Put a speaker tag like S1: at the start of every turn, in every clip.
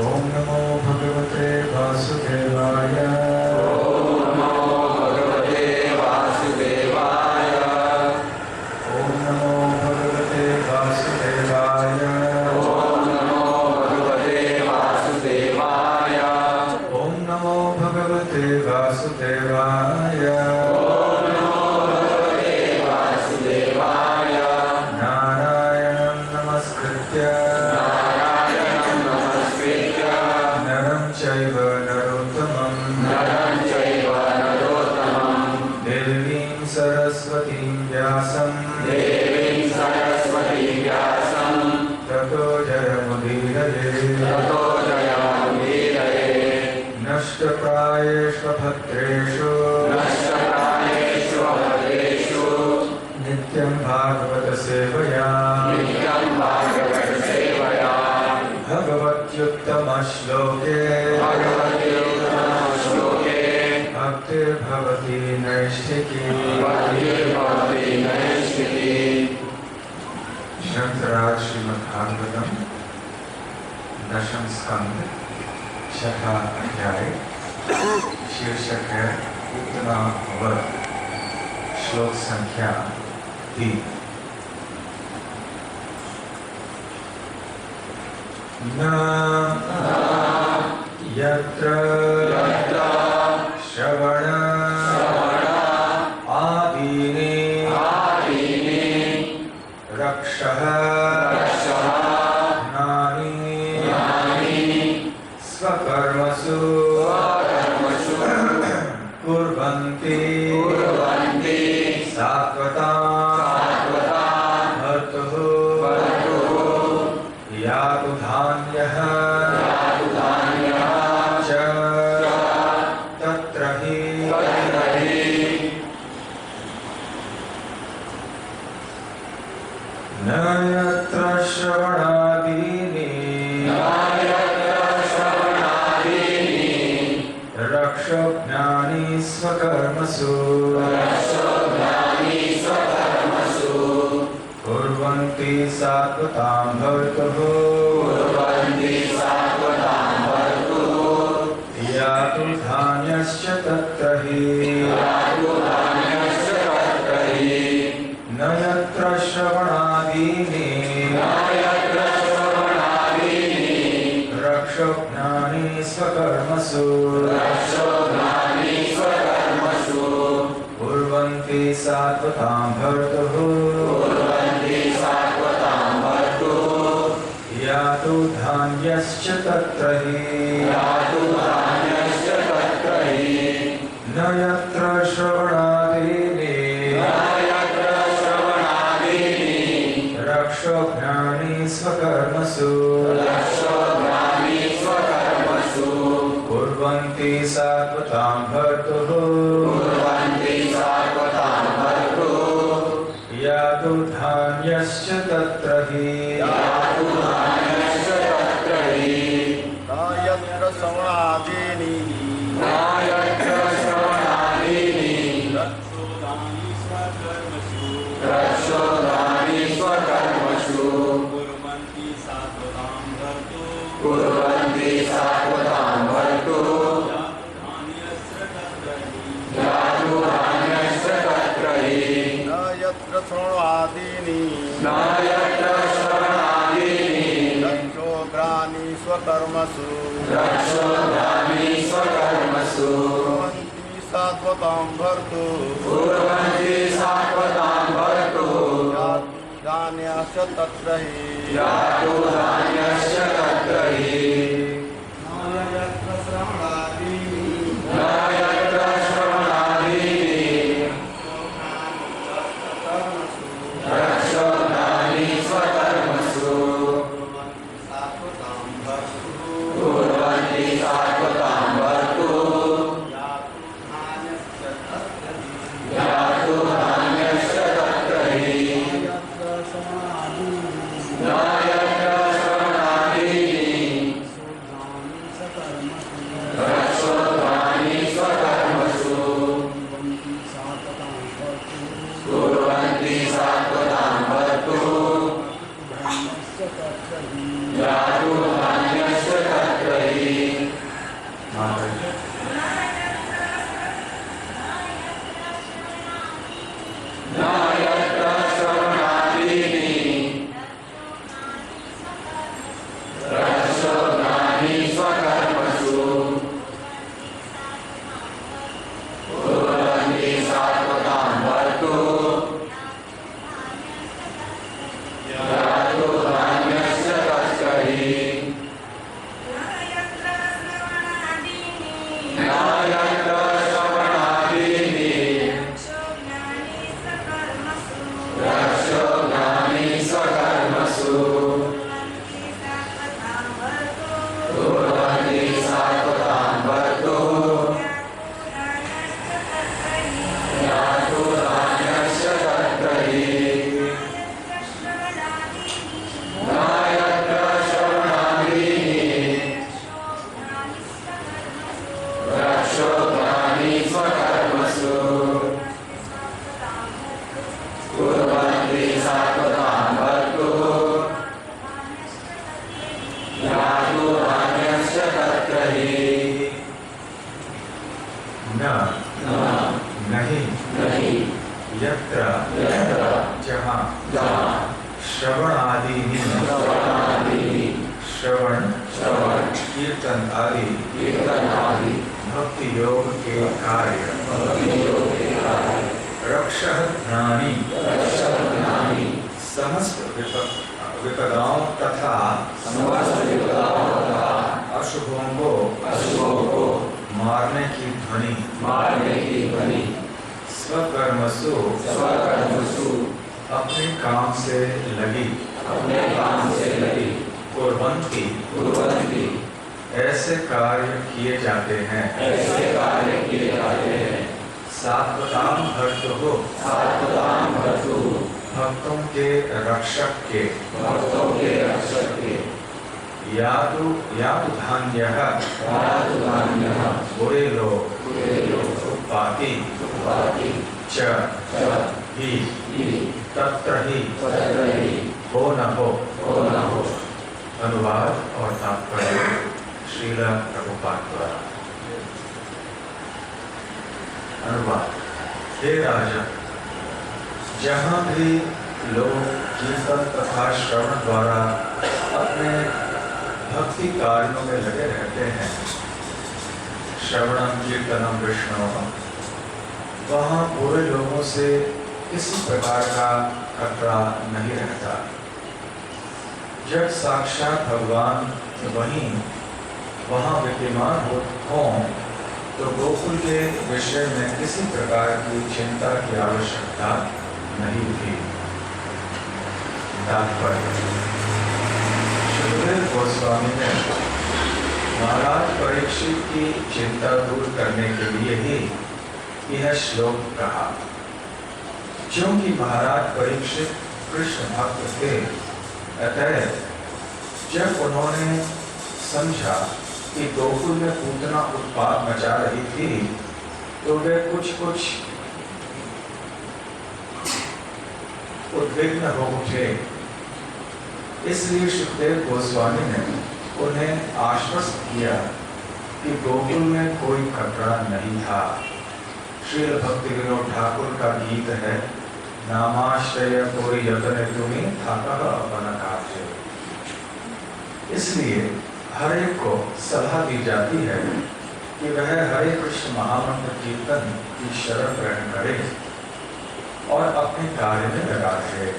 S1: ओम नमो भगवते वासुदेवाय।
S2: ओम नमो भगवते वासुदेवाय।
S1: ओम नमो भगवते वासुदेवाय।
S2: ओम नमो भगवते वासुदेवाय।
S1: ओम नमो भगवते वासुदेवाय।
S2: ओम नमो भगवते वासुदेवाय।
S1: नारायणं नमस्कृत्य
S2: नारायणं नमस्कृत्य
S1: नरं चैव नरोत्तमं देवीं सरस्वतीं व्यासं
S2: देवीं सरस्वतीं व्यासं
S1: ततो जयमुदीरये नष्टप्रायेषु भद्रेषु
S2: नष्टप्रायेषु भद्रेषु
S1: नित्यं भागवत सेवया भगवत्युत्तम श्लोके भक्तिर्भवति नैष्ठिकी। ग्रंथराज श्रीमद्भागवतम दशम स्कंद छठा अध्याय। शीर्षक है उत्तमा व्रत। श्लोक संख्या 3। न यत्र श्रवण आदीनि रक्षः ज्ञानी स्वकर्मसु कुर्वन्ति सात्वतां भर्तुः यातु धान्यः च तत्र हि न यत्र श्रवणादीनि रक्षो ज्ञानी स्वकर्मसु कुर्वन्ति सात्वतां भर्तुः यातु धान्यश्च तत्र हि न यत्र श्रवणादीनि रक्षो ज्ञानी स्वकर्मसु कुर्वन्ति सात्वतां भर्तुः यातु धान्यश्च तत्र हि न यत्र श्रवणादीनि रक्षो ज्ञानी स्वकर्मसु कुर्वन्ति सात्वतां भर्तुः यातु धान्यश्च तत्र हि
S3: न यत्र श्रवणादीनि
S2: रक्षोदानि स्वकर्मसु कुर्वन्ति सात्वतां भर्तुः यातु धान्यश्च तत्र हि
S3: न यत्र श्रवणादीनि रक्षोग्रानि स्वकर्मसु कुर्वन्ति सात्वतां भर्तुः यातु धान्यश्च तत्र हि
S2: यातु धान्यश्च तत्र हि
S3: न यत्र श्रवणादीनि
S2: न यत्र श्रवणादीनि रक्षोदानि स्वकर्मसु कुर्वन्ति सात्वतां भर्तुः यातु धान्यश्च तत्र हि न यत्र श्रवणादीनि न यत्र श्रवणादीनि रक्षोघ्नानि स्वकर्मसु कुर्वन्ति सात्वतां वर्तु यातो धान्यस्य तत्र हि न यत्र श्रवणादीनि रक्षोघ्नानि स्वकर्मसु कुर्वन्ति सात्वतां वर्तु यातो धान्यस्य तत्र हि न यत्र श्रवणादीनि रक्षोघ्नानि स्वकर्मसु कुर्वन्ति सात्वतां वर्तु यातो धान्यस्य तत्र हि
S1: नहीं यत्र जहाँ श्रवण आदि श्रवण कीर्तन आदि भक्ति योग के कार्य रक्षणानि समस्त विपदाओं तथा अशुभों को मारने की ध्वनि स्वकर्मसु अपने काम से लगी कुर्वन्ति ऐसे कार्य किए जाते हैं सात्वतां भर्तुः भक्तों के रक्षक के यातु धान्यः बुरे लोग उत्पाति च ही तत्र ही हो न हो अनुवाद और तात्पर्य श्रील प्रभुपाद द्वारा। अनुवाद। हे राजा, जहाँ भी लोग कीर्तन तथा श्रवण द्वारा अपने भक्ति कार्यों में लगे रहते हैं, श्रवणम कीर्तनम विष्णुम, वहाँ बुरे लोगों से किसी प्रकार का खतरा नहीं रहता। जब साक्षात भगवान वहाँ विद्यमान हों तो गोकुल के विषय में किसी प्रकार की चिंता की आवश्यकता नहीं थी। तात्पर्य। सुखदेव गोस्वामी ने महाराज परीक्षित की चिंता दूर करने के लिए ही यह श्लोक कहा। क्योंकि महाराज परीक्षित कृष्ण भक्त थे, अतः जब उन्होंने समझा कि गोकुल में पूतना उत्पात मचा रही थी, तो वे कुछ उद्विग्न हो उठे। इसलिए सुखदेव गोस्वामी ने उन्हें आश्वस्त किया कि गोकुल में कोई खतरा नहीं था। श्रील भक्ति विनोद ठाकुर का गीत है, नामाश्रय कोई यतन तुम्हें थाका अपन कार्य। इसलिए हर एक को सलाह दी जाती है कि वह हरे कृष्ण महामंत्र कीर्तन की शरण ग्रहण करे और अपने कार्य में लगा रहे।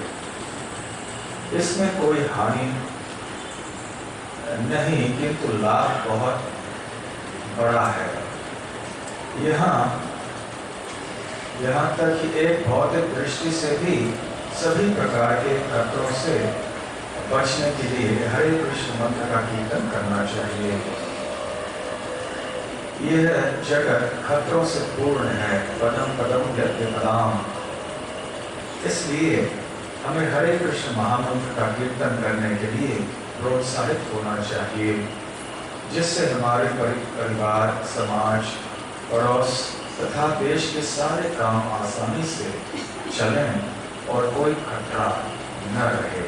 S1: इसमें कोई हानि नहीं, किंतु लाभ बहुत बड़ा है। यहाँ तक कि एक भौतिक दृष्टि से भी सभी प्रकार के खतरों से बचने के लिए हरे कृष्ण मंत्र का कीर्तन करना चाहिए। यह जगत खतरों से पूर्ण है, पदम पदम यद्यपदाम। इसलिए हमें हरे कृष्ण महामंत्र का कीर्तन करने के लिए प्रोत्साहित होना चाहिए, जिससे हमारे परिवार, समाज, पड़ोस तथा देश के सारे काम आसानी से चलें और कोई खतरा न रहे।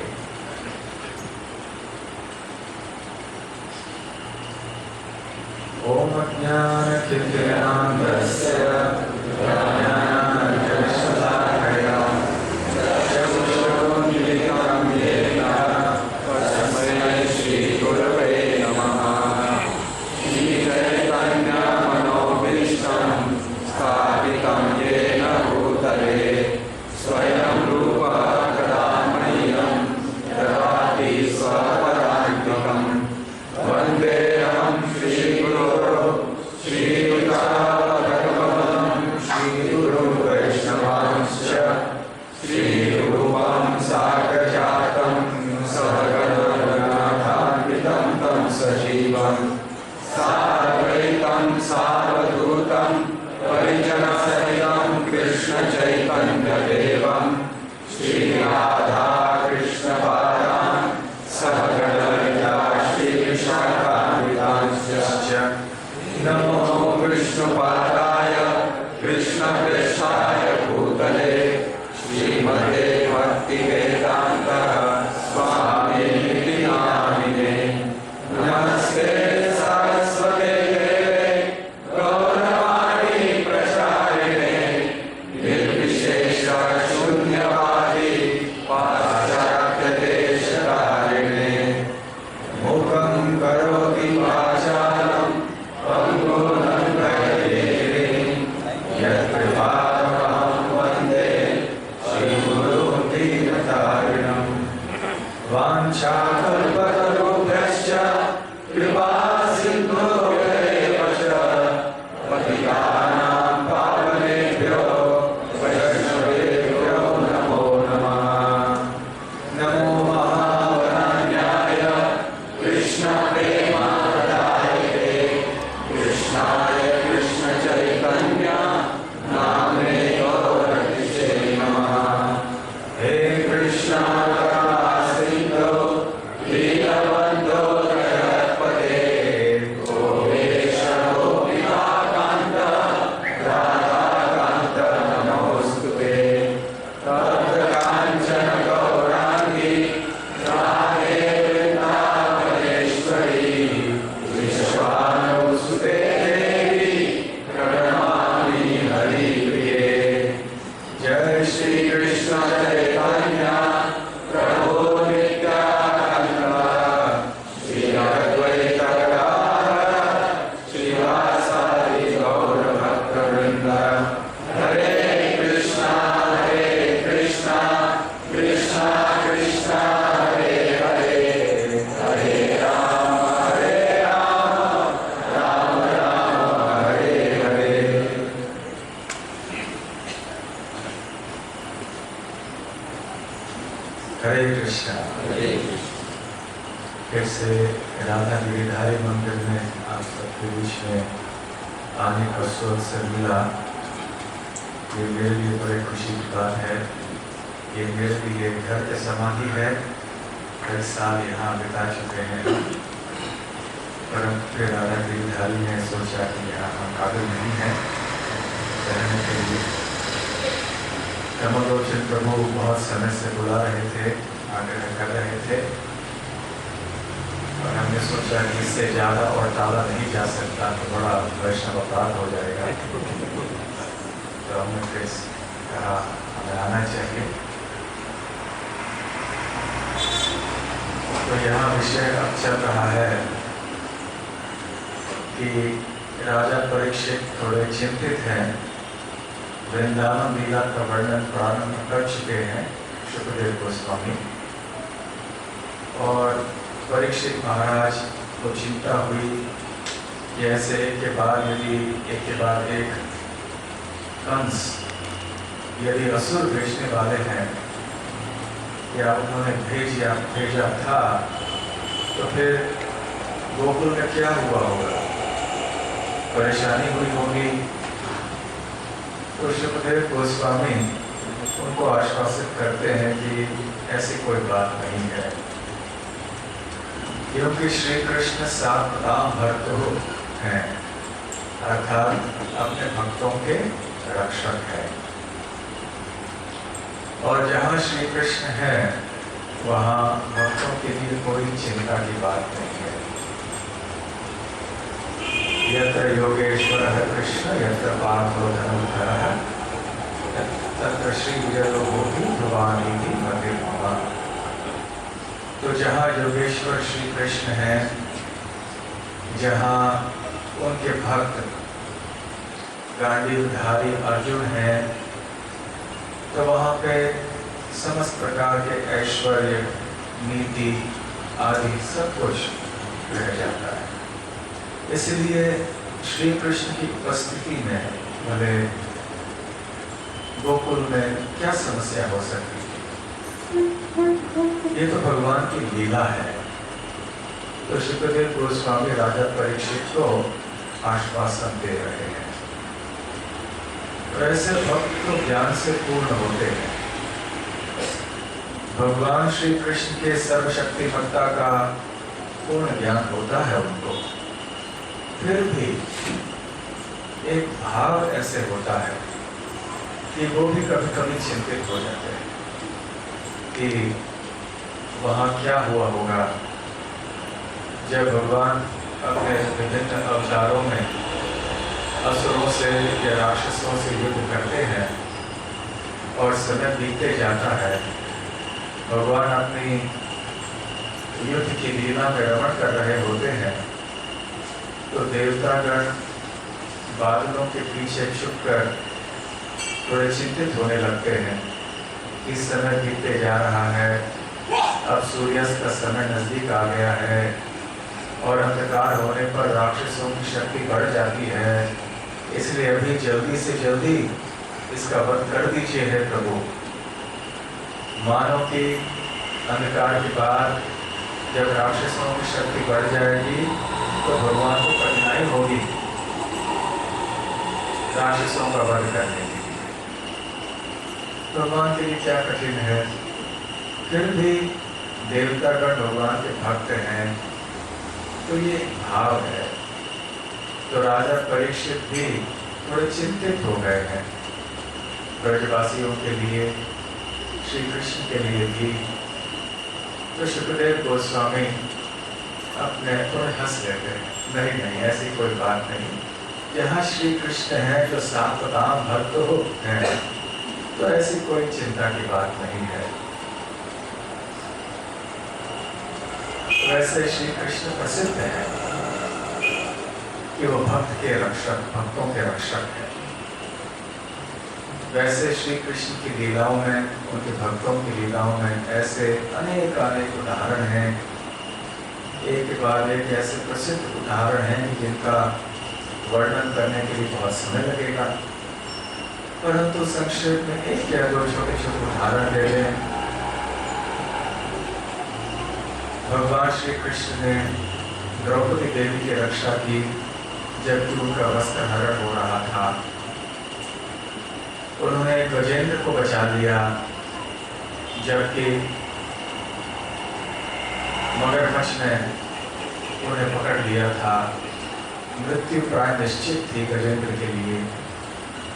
S1: ओम ज्ञानतिमिरान्धस्य ज्ञानाञ्जनशलाकया
S2: जय श्री कृष्ण चैतन्य प्रभु नित्यानंद श्री अद्वैत गदाधर श्रीवासादि गौर भक्तवृंद हरे कृष्णा कृष्णा कृष्णा हरे हरे हरे राम राम राम हरे हरे।
S1: हरे कृष्णा। फिर से राधा गिरिधारी मंदिर में आप सबके बीच में आने का अवसर मिला। ये मेरे लिए बड़ी खुशी की बात है। ये मेरे लिए घर के समान ही है। कई साल यहाँ बिता चुके हैं, परंतु फिर राधा गिरिधारी ने सोचा कि यहाँ हम काबिल नहीं हैं रहने के लिए। कमलोचन प्रभु बहुत समय से बुला रहे थे, आग्रह कर रहे थे, और हमने सोचा कि इससे ज़्यादा और टाला नहीं जा सकता, तो बड़ा वैष्णव अपराध हो जाएगा। तो हमने फिर कहा हमें आना चाहिए। तो यहाँ विषय अब चल रहा है कि राजा परीक्षित थोड़े चिंतित हैं। वृंदावन लीला का वर्णन प्रारंभ कर चुके हैं शुक्रदेव गोस्वामी, और परीक्षित महाराज को चिंता हुई कि ऐसे एक के बाद एक कंस यदि असुर भेजने वाले हैं या उन्होंने भेजा था, तो फिर गोकुल में क्या हुआ होगा, परेशानी हुई होगी। तो शुक्रदेव गोस्वामी उनको आश्वासित करते हैं कि ऐसी कोई बात नहीं है, क्योंकि श्री कृष्ण सावधान भक्त हैं, अर्थात अपने भक्तों के रक्षक हैं। और जहाँ श्री कृष्ण है वहाँ भक्तों के लिए कोई चिंता की बात नहीं है। यत्र योगेश्वरः कृष्ण यत्र पार्थो धनुर्धरः तत्र श्री विजयोभूति भवानीति मतिर्मम। तो जहाँ योगेश्वर श्री कृष्ण हैं, जहाँ उनके भक्त गांडीवधारी अर्जुन हैं, तो वहाँ पे समस्त प्रकार के ऐश्वर्य, नीति आदि सब कुछ रह जाता है। इसलिए श्री कृष्ण की उपस्थिति में भले गोकुल में क्या समस्या हो सकती है, ये तो भगवान की लीला है। तो शुक्रदेव गोस्वामी राजा परीक्षित को आश्वासन दे रहे हैं। ऐसे भक्त तो ज्ञान से पूर्ण होते हैं। भगवान श्री कृष्ण के सर्वशक्तिमत्ता का पूर्ण ज्ञान होता है उनको, फिर भी एक भाव ऐसे होता है कि वो भी कभी कभी चिंतित हो जाते हैं कि वहाँ क्या हुआ होगा जब भगवान अपने विभिन्न अवतारों में असुरों से या राक्षसों से युद्ध करते हैं और समय बीतते जाता है। भगवान अपनी युद्ध की लीला में रमण कर रहे होते हैं, तो देवतागण बादलों के पीछे छुपकर थोड़े चिंतित होने लगते हैं। इस समय बीतते जा रहा है, अब सूर्यास्त का समय नजदीक आ गया है और अंधकार होने पर राक्षसों की शक्ति बढ़ जाती है, इसलिए अभी जल्दी से जल्दी इसका वध कर दीजिए है प्रभु। मानो कि अंधकार के बाद जब राक्षसों की शक्ति बढ़ जाएगी तो भगवान को कठिनाई होगी राक्षसों का वध करने की। भगवान के लिए क्या कठिन है, फिर भी देवतागण भगवान के भक्त हैं, तो ये भाव है। तो राजा परीक्षित भी थोड़े चिंतित हो गए हैं ब्रजवासियों के लिए, श्री कृष्ण के लिए भी। तो शुक्रदेव गोस्वामी अपने थोड़े हंस लेते हैं, नहीं ऐसी कोई बात नहीं। जहाँ श्री कृष्ण है जो सावधान भक्त हैं, तो ऐसी कोई चिंता की बात नहीं है। वैसे श्री कृष्ण प्रसिद्ध है कि वो भक्त के रक्षक, भक्तों के रक्षक है। वैसे श्री कृष्ण की लीलाओं में, उनके भक्तों की लीलाओं में ऐसे अनेक उदाहरण हैं। एक के बाद एक ऐसे प्रसिद्ध उदाहरण हैं जिनका वर्णन करने के लिए बहुत समय लगेगा, परंतु संक्षेप में एक या दो छोटे छोटे उदाहरण ले लें। भगवान श्री कृष्ण ने द्रौपदी देवी की रक्षा की जबकि उनका वस्त्र हरण हो रहा था। उन्होंने गजेंद्र को बचा लिया जबकि मगरमच्छ ने उन्हें पकड़ लिया था। मृत्यु प्राय निश्चित थी गजेंद्र के लिए,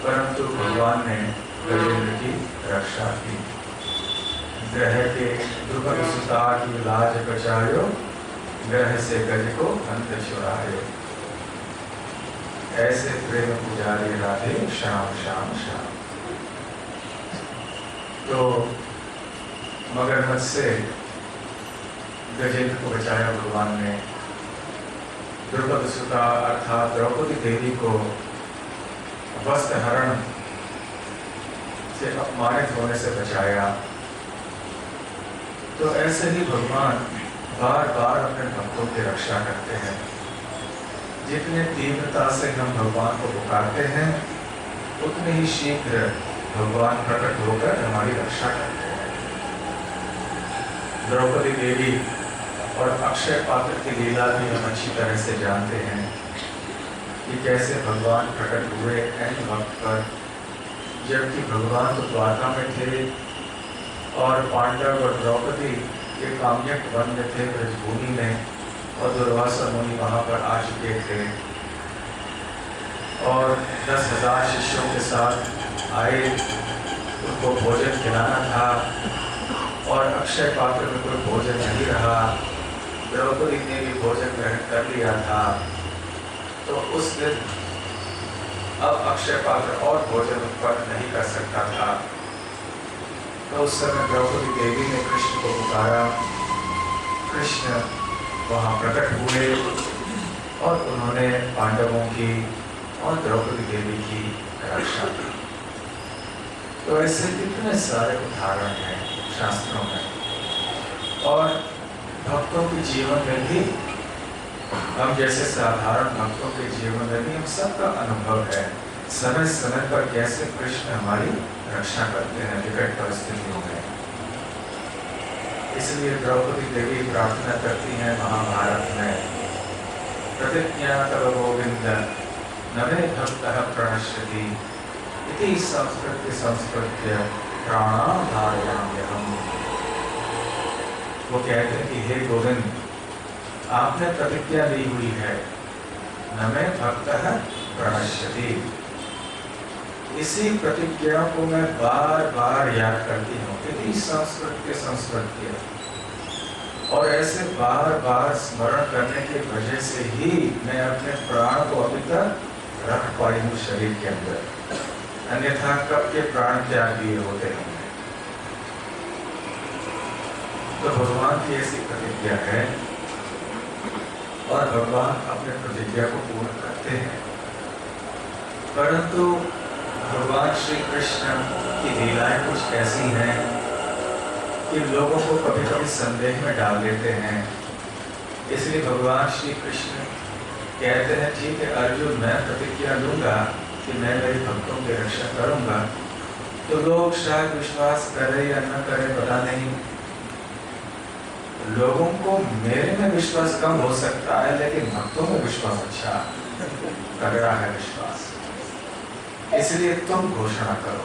S1: परंतु भगवान ने गजेंद्र की रक्षा की। ग्रह के द्रुपद सुता की लाज बचायो, ग्रह से गज को अंत छुड़ायो। ऐसे प्रेम पुजारी राधे श्याम श्याम श्याम। तो मगरमच्छ से गजेंद्र को बचाया भगवान ने। द्रुपद सुता अर्थात द्रौपदी देवी को वस्त्र हरण से अपमानित होने से बचाया। तो ऐसे ही भगवान बार बार अपने भक्तों की रक्षा करते हैं। जितने तीव्रता से हम भगवान को पुकारते हैं उतने ही शीघ्र भगवान प्रकट होकर हमारी रक्षा करते हैं। द्रौपदी देवी और अक्षय पात्र की लीला भी हम अच्छी तरह से जानते हैं कि कैसे भगवान प्रकट हुए ऐन वक्त पर, जबकि भगवान तो द्वारका में थे और पांडव और द्रौपदी के काम्यक वन में थे ब्रजभूमि में, और दुर्वासा मुनि वहां पर आ चुके थे और 10,000 शिष्यों के साथ आए। उनको भोजन खिलाना था और अक्षय पात्र में कोई भोजन नहीं रहा। द्रौपदी ने भी भोजन ग्रहण कर लिया था। तो उस दिन अब अक्षय पात्र और भोजन उत्पन्न नहीं कर सकता था। तो उस समय द्रौपदी देवी ने कृष्ण को पुकारा। कृष्ण वहाँ प्रकट हुए और उन्होंने पांडवों की और द्रौपदी देवी की रक्षा की। तो ऐसे कितने सारे उदाहरण हैं शास्त्रों में और भक्तों के जीवन में भी। हम जैसे साधारण भक्तों के जीवन में भी हम सबका अनुभव है समय समय पर कैसे कृष्ण हमारी रक्षा करते हैं विकट परिस्थितियों में। इसलिए द्रौपदी देवी प्रार्थना करती हैं महाभारत में, प्रतिज्ञा तव गोविंद न मे भक्तः प्रणश्यति इति संस्कृत्य प्राणाधारयाम्यहम्। वो कहते हैं कि हे गोविंद, आपने प्रतिज्ञा दी हुई है, न मे भक्तः प्रणश्यति। इसी प्रतिज्ञा को मैं बार बार याद करती हूँ। इति संस्कृत्य और ऐसे बार बार स्मरण करने की वजह से ही मैं अपने प्राण को अभी तक रख पाई हूँ शरीर के अंदर, अन्यथा कब के प्राण त्याग दिए होते हैं। तो भगवान की ऐसी प्रतिज्ञा है और भगवान अपने प्रतिज्ञा को पूर्ण करते हैं। परंतु भगवान श्री कृष्ण की लीलाएं कुछ ऐसी हैं कि लोगों को कभी कभी संदेह में डाल देते हैं। इसलिए भगवान श्री कृष्ण कहते हैं, ठीक है अर्जुन, मैं प्रतिज्ञा लूंगा कि मैं मेरे भक्तों की रक्षा करूंगा। तो लोग शायद विश्वास करें या न करें पता नहीं। लोगों को मेरे में विश्वास कम हो सकता है, लेकिन भक्तों में विश्वास अच्छा तगड़ा है विश्वास। इसलिए तुम घोषणा करो।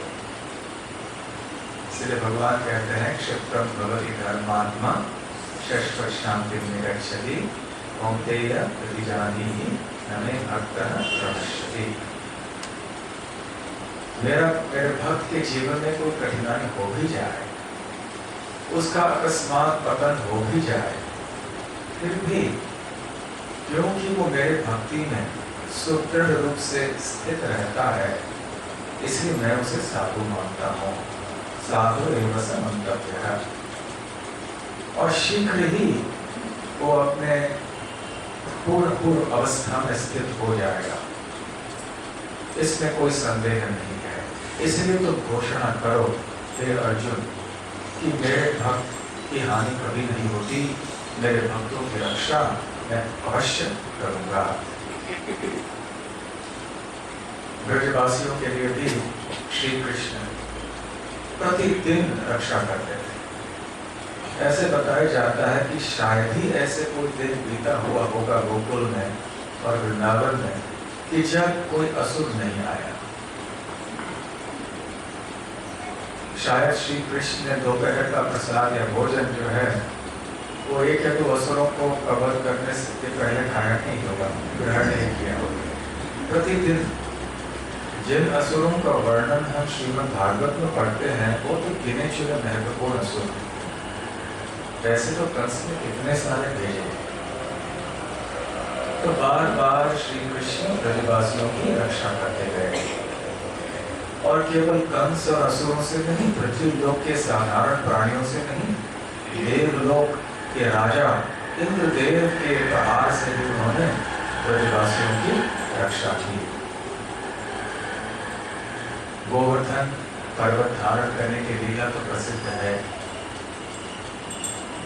S1: इसलिए भगवान कहते हैं, क्षिप्रम भवति धर्मात्मा शश्वत शांति निरक्षति कौन्तेय प्रतिजानीहि न मे भक्तः प्रणश्यति। मेरे भक्त के जीवन में कोई कठिनाई हो भी जाए, उसका अकस्मात पतन हो भी जाए, फिर भी क्योंकि वो मेरे भक्ति में सुदृढ़ रूप से स्थित रहता है, इसलिए मैं उसे साधु मानता हूँ। साधु एवं स मंतव्य। और शीघ्र ही वो अपने पूर्ण अवस्था में स्थित हो जाएगा, इसमें कोई संदेह नहीं है। इसलिए तो घोषणा करो हे अर्जुन कि मेरे भक्त की हानि कभी नहीं होती, मेरे भक्तों की रक्षा मैं अवश्य करूंगा। ब्रजवासियों के लिए भी श्री कृष्ण प्रतिदिन रक्षा करते थे। ऐसे बताया जाता है कि शायद ही ऐसे कोई दिन बीता हुआ होगा गोकुल में और वृंदावन में कि जब कोई असुर नहीं आया। शायद श्री कृष्ण ने दोपहर का प्रसाद या भोजन जो है वो एक या दो असुरों को कवर करने से पहले खाया नहीं होगा, ग्रहण नहीं किया होगा। प्रतिदिन जिन असुरों का वर्णन हम श्रीमद् भागवत में पढ़ते हैं वो तो गिने चुने महत्वपूर्ण असुर हैं। वैसे तो कंस ने कितने सारे भेजे। तो बार बार श्री कृष्ण ब्रजवासियों की रक्षा करते गए और केवल कंस और असुरों से नहीं, पृथ्वी लोक के साधारण प्राणियों से नहीं, देवलोक के राजा इंद्रदेव के प्रहार से भी उन्होंने ब्रजवासियों की रक्षा की। गोवर्धन पर्वत धारण करने की लीला तो प्रसिद्ध है।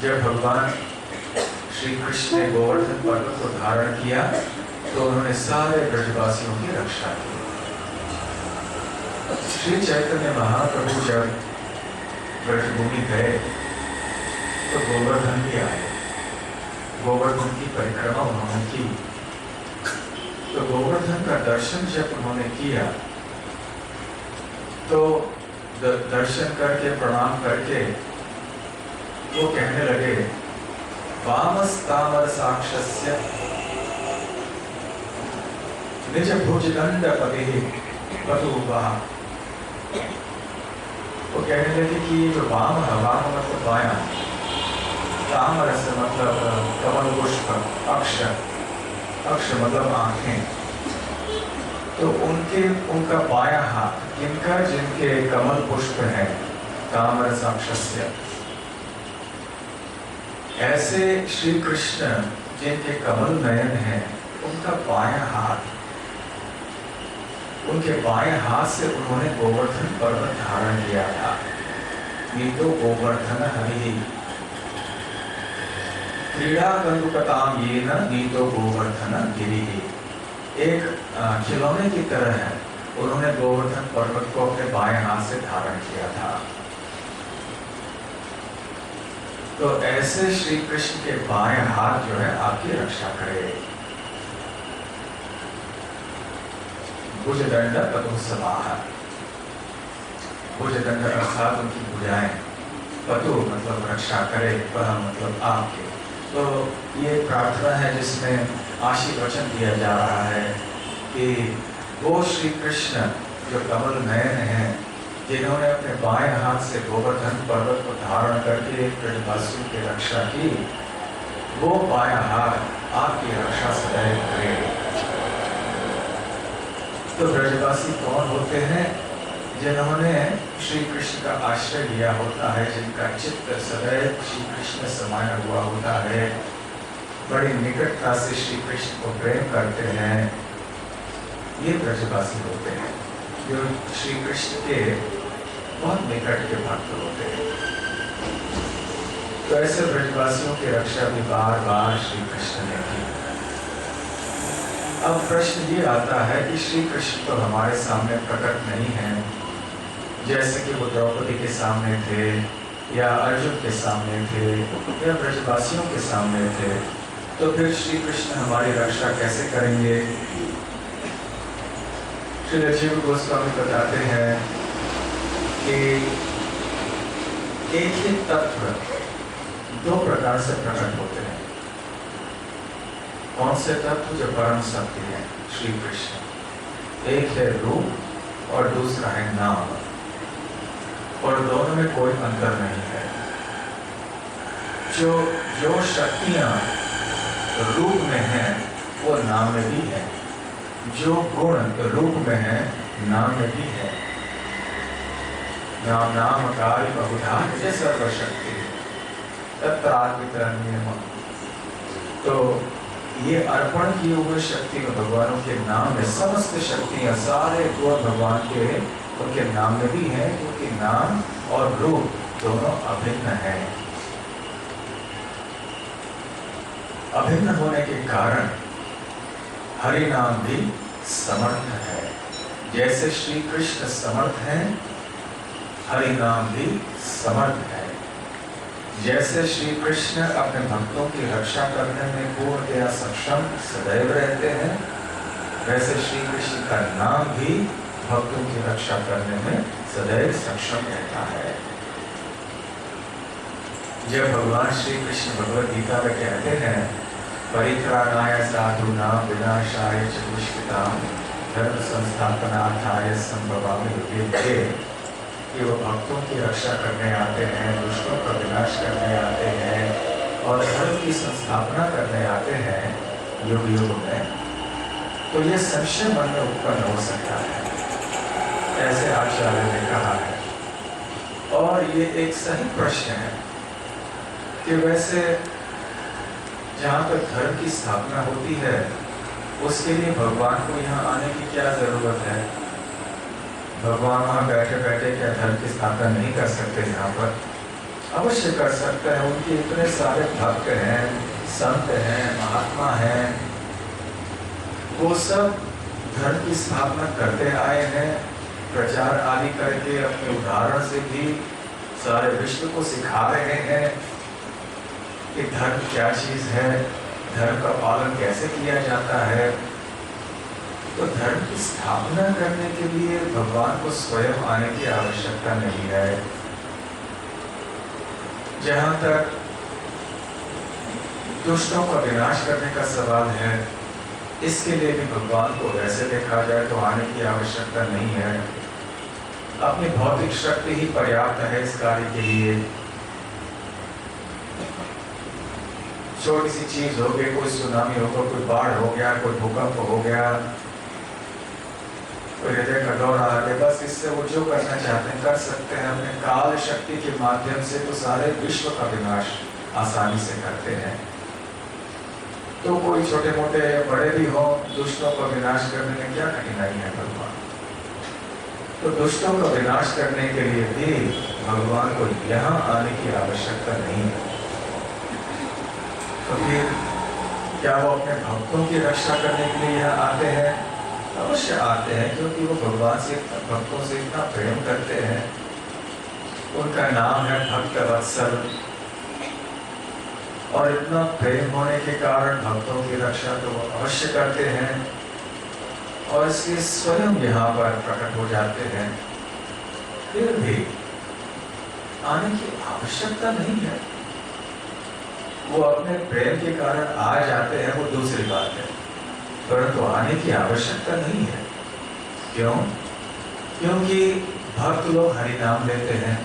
S1: जब भगवान श्री कृष्ण ने गोवर्धन पर्वत को धारण किया तो उन्होंने सारे ब्रजवासियों की रक्षा की। श्री चैतन्य महाप्रभु जब ब्रजभूमि गए तो गोवर्धन भी आए। गोवर्धन की परिक्रमा उन्होंने की। तो गोवर्धन का दर्शन जब उन्होंने किया तो दर्शन करके प्रणाम करके वो कहने लगे, वामस्तामर साक्षस्य निज भुजदंड पदे पतुवाह। वो कहने लगे कि ये जो वाम है, वाम मतलब बायां, तामर से मतलब कमल पुष्प, अक्ष, अक्ष मतलब आंखें। तो उनका बायां हाथ किनका, जिनके कमल पुष्प है, तामर साक्षस्य। ऐसे श्री कृष्ण जिनके कमल नयन है, उनका बायां हाथ, उनके बाएं हाथ से उन्होंने गोवर्धन पर्वत धारण किया था। नीतो गोवर्धन हरि क्रीड़ा कंदुकताम ये न नीतो गोवर्धन गिरी। एक खिलौने की तरह है, उन्होंने गोवर्धन पर्वत को अपने बाएं हाथ से धारण किया था। तो ऐसे श्री कृष्ण के बाएं हाथ जो है आपकी रक्षा करे। भुजदंड पतु समाह। भुजदंड अर्थात उनकी भुजाएं, पतु मतलब रक्षा करे, वह मतलब आपके। तो ये प्रार्थना है जिसमें आशीर्वचन दिया जा रहा है कि वो श्री कृष्ण जो कमल नयन है, जिन्होंने अपने बाएं हाथ से गोवर्धन पर्वत को धारण करके ब्रजवासियों की रक्षा की, वो बायां हाथ आपकी रक्षा सदैव करे। तो ब्रजवासी कौन होते हैं? जिन्होंने श्री कृष्ण का आश्रय लिया होता है, जिनका चित्त सदैव श्री कृष्ण समाया हुआ होता है, बड़ी निकटता से श्री कृष्ण को प्रेम करते हैं, ये ब्रजवासी होते हैं जो श्री कृष्ण के बहुत निकट के भक्त होते हैं। तो ऐसे ब्रजवासियों की रक्षा भी बार बार श्री कृष्ण ने की। अब प्रश्न ये आता है कि श्री कृष्ण तो हमारे सामने प्रकट नहीं है, जैसे कि वो द्रौपदी के सामने थे या अर्जुन के सामने थे या ब्रजवासियों के सामने थे, तो फिर श्री कृष्ण हमारी रक्षा कैसे करेंगे? श्री जीव गोस्वामी बताते हैं कि एक ही तत्व दो प्रकार से प्रकट होते हैं। कौन से तत्व? जो परम सत्य है, श्री कृष्ण। एक है रूप और दूसरा है नाम, और दोनों में कोई अंतर नहीं है। जो शक्तियां रूप में हैं वो नाम में भी है, जो गुण रूप में है नाम में भी है। नाम नाम कार्य बहुधा निज सर्वशक्ति तत्रात्मितरण्यम। तो ये अर्पण किए हुए शक्ति में भगवानों के नाम में समस्त शक्तियां सारे गुण भगवान के उनके नाम में भी है, क्योंकि नाम और रूप दोनों अभिन्न है। अभिन्न होने के कारण हरि नाम भी समर्थ है। जैसे श्री कृष्ण समर्थ हैं, हरि नाम भी समर्थ है। जैसे श्री कृष्ण अपने भक्तों की रक्षा करने में पूर्णतया सक्षम सदैव रहते हैं, वैसे श्री कृष्ण का नाम भी भक्तों की रक्षा करने में सदैव सक्षम रहता है। जब भगवान श्री कृष्ण भगवद गीता में कहते हैं परित्राणाय साधूनां विनाशाय च दुष्कृतां धर्म संस्थापनार्थाय संभवामि युगे, कि वो भक्तों की रक्षा करने आते हैं, दुष्टों का विनाश करने आते हैं और धर्म की संस्थापना करने आते हैं युग युग में। तो ये संशय मन में उत्पन्न हो सकता है, ऐसे आचार्य ने कहा है। और ये एक सही प्रश्न है कि वैसे जहाँ पर धर्म की स्थापना होती है उसके लिए भगवान को यहाँ आने की क्या जरूरत है? भगवान वहाँ बैठे बैठे क्या धर्म की स्थापना नहीं कर सकते? यहाँ पर अवश्य कर सकते हैं। उनके इतने सारे भक्त हैं, संत हैं, महात्मा हैं, वो सब धर्म की स्थापना करते आए हैं, प्रचार आदि करके अपने उदाहरण से भी सारे विश्व को सिखा रहे हैं कि धर्म क्या चीज है, धर्म का पालन कैसे किया जाता है। तो धर्म की स्थापना करने के लिए भगवान को स्वयं आने की आवश्यकता नहीं है। जहां तक दुष्टों का विनाश करने का सवाल है, इसके लिए भी भगवान को वैसे देखा जाए तो आने की आवश्यकता नहीं है। अपनी भौतिक शक्ति ही पर्याप्त है इस कार्य के लिए। छोटी सी चीज हो गई, कोई सुनामी हो गया, कोई बाढ़ हो गया, कोई भूकंप हो गया, कोई हृदय का दौरा आ गया, बस इससे वो जो करना चाहते हैं कर सकते हैं। अपने काल शक्ति के माध्यम से तो सारे विश्व का विनाश आसानी से करते हैं। तो कोई छोटे मोटे बड़े भी हो, दुष्टों का विनाश करने में क्या कठिनाई है भगवान? तो दुष्टों का विनाश करने के लिए भी भगवान को यहाँ आने की आवश्यकता नहीं है। तो फिर क्या वो अपने भक्तों की रक्षा करने के लिए यहाँ आते हैं? अवश्य आते हैं, क्योंकि वो भगवान से भक्तों से इतना प्रेम करते हैं। उनका नाम है भक्त वत्सल, और इतना प्रेम होने के कारण भक्तों की रक्षा तो वो अवश्य करते हैं और इसलिए स्वयं यहाँ पर प्रकट हो जाते हैं। फिर भी आने की आवश्यकता नहीं है। वो अपने प्रेम के कारण आ जाते हैं, वो दूसरी बात है, परंतु आने की आवश्यकता नहीं है। क्यों? क्योंकि भक्त लोग हरि नाम लेते हैं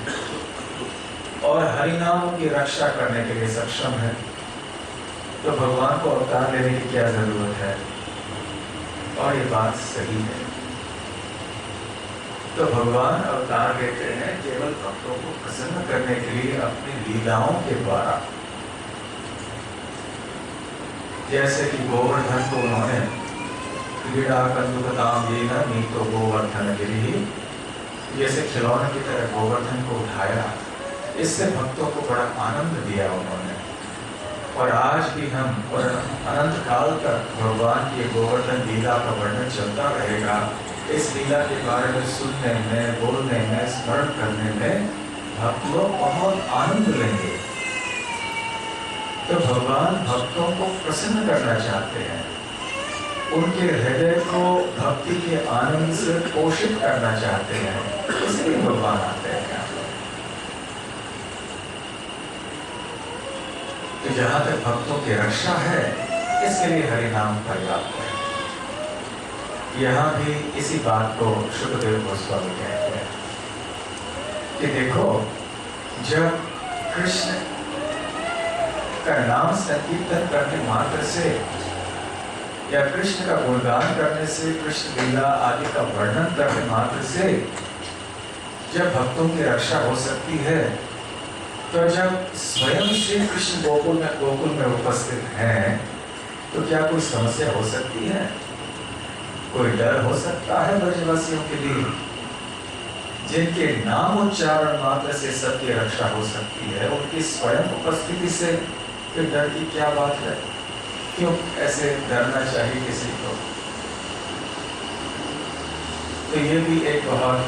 S1: और हरि नाम की रक्षा करने के लिए सक्षम है। तो भगवान को अवतार लेने की क्या जरूरत है? और ये बात सही है। तो भगवान अवतार लेते हैं केवल भक्तों को प्रसन्न करने के लिए अपनी लीलाओं के द्वारा। जैसे कि गोवर्धन को उन्होंने क्रीड़ा कंदुकताम येन नीतो गोवर्धन गिरि, जैसे खिलौने की तरह गोवर्धन को उठाया, इससे भक्तों को बड़ा आनंद दिया उन्होंने। और आज भी हम और अनंत काल तक भगवान की गोवर्धन लीला का वर्णन चलता रहेगा। इस लीला के बारे में सुनने में, बोलने में, स्मरण करने में भक्त लोग बहुत आनंद लेंगे। तो भगवान भक्तों को प्रसन्न करना चाहते हैं, उनके हृदय को भक्ति के आनंद से पोषित करना चाहते हैं, इसलिए भगवान आते हैं। तो जहां तक भक्तों की रक्षा है, इसके लिए हरि नाम पर्याप्त है। यहाँ भी इसी बात को शुकदेव गोस्वामी कहते हैं कि देखो, जब कृष्ण का नाम संकीर्तन करने मात्र से या कृष्ण का गुणगान करने से, कृष्ण लीला आदि का वर्णन करने मात्र से जब भक्तों की रक्षा हो सकती है, तो जब स्वयं श्री कृष्ण गोकुल में उपस्थित हैं, तो क्या कोई समस्या हो सकती है? कोई डर हो सकता है ब्रजवासियों के लिए, जिनके नाम उच्चारण मात्र से सबकी रक्षा हो सकती है, उनकी स्वयं उपस्थिति से फिर डर की क्या बात है? क्यों ऐसे डरना चाहिए किसी को? तो ये भी एक बहुत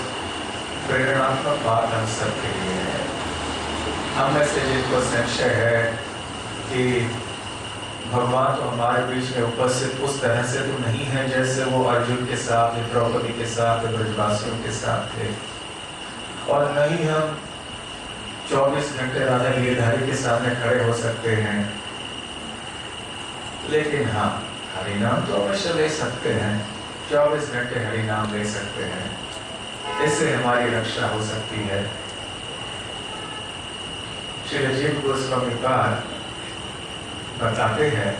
S1: प्रेरणात्मक बात हम सबके लिए है। हम में से जिनको संशय है कि भगवान तो हमारे बीच में उपस्थित उस तरह से तो नहीं है जैसे वो अर्जुन के साथ, द्रौपदी के साथ, ब्रजवासियों के साथ थे, और न ही हम 24 घंटे राधा गिरधारी के सामने खड़े हो सकते हैं, लेकिन हाँ, हरिनाम तो अवश्य ले सकते हैं, 24 घंटे हरिनाम ले सकते हैं। इससे हमारी रक्षा हो सकती है। श्री जीव गोस्वामी पाद बताते हैं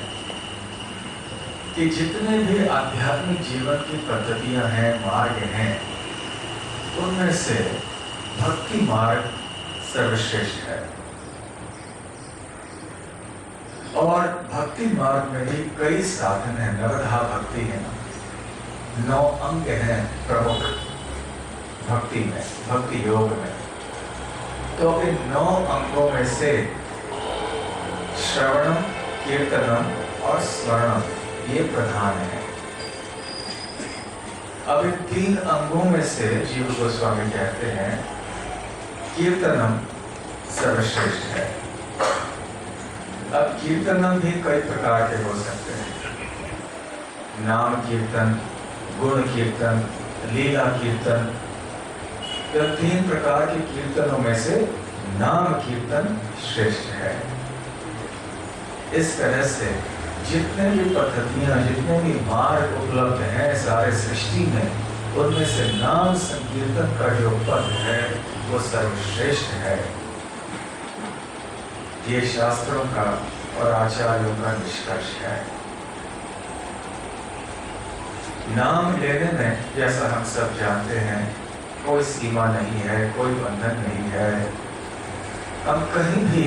S1: कि जितने भी आध्यात्मिक जीवन की पद्धतियां हैं, मार्ग हैं, उनमें से भक्ति मार्ग सर्वश्रेष्ठ है। और भक्ति मार्ग में भी कई साधन हैं, नवधा भक्ति है, 9 अंग हैं प्रमुख भक्ति में, भक्ति योग में। तो इन 9 अंगों में से श्रवणम, कीर्तनम और स्मरणम ये प्रधान है। अब इन 3 अंगों में से जीव गोस्वामी कहते हैं कीर्तनम सर्वश्रेष्ठ है। अब कीर्तनम भी कई प्रकार के हो सकते हैं, नाम कीर्तन, गुण कीर्तन, लीला कीर्तन। तो 3 प्रकार के कीर्तनों में से नाम कीर्तन श्रेष्ठ है। इस तरह से जितने भी पद्धतियां, जितने भी मार्ग उपलब्ध हैं सारे सृष्टि में, उनमें से नाम संकीर्तन का जो पद है वो सर्वश्रेष्ठ है। ये शास्त्रों का और आचार्यों का निष्कर्ष है। नाम लेने में, जैसा हम सब जानते हैं, कोई सीमा नहीं है, कोई बंधन नहीं है। हम कहीं भी,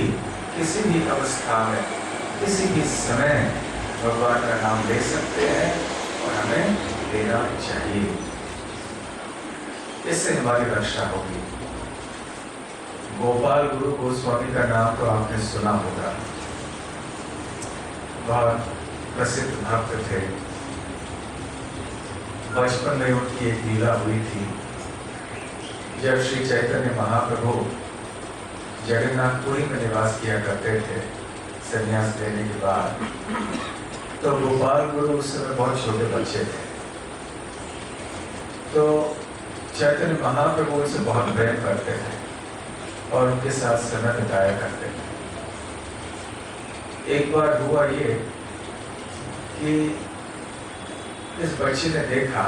S1: किसी भी अवस्था में, किसी भी समय भगवान का नाम ले सकते हैं और हमें लेना चाहिए। इससे हमारी रक्षा होगी। गोपाल गुरु गोस्वामी का नाम तो आपने सुना होगा, बहुत प्रसिद्ध भक्त थे। बचपन में उनकी एक लीला हुई थी, जब श्री चैतन्य महाप्रभु जगन्नाथपुरी में निवास किया करते थे संन्यास लेने के बाद, तो गोपाल गुरु उस समय बहुत छोटे बच्चे थे। तो चैतन्य महाप्रभु उनसे बहुत प्रेम करते थे और उनके साथ समय बिताया करते थे। एक बार हुआ ये कि इस बच्चे ने देखा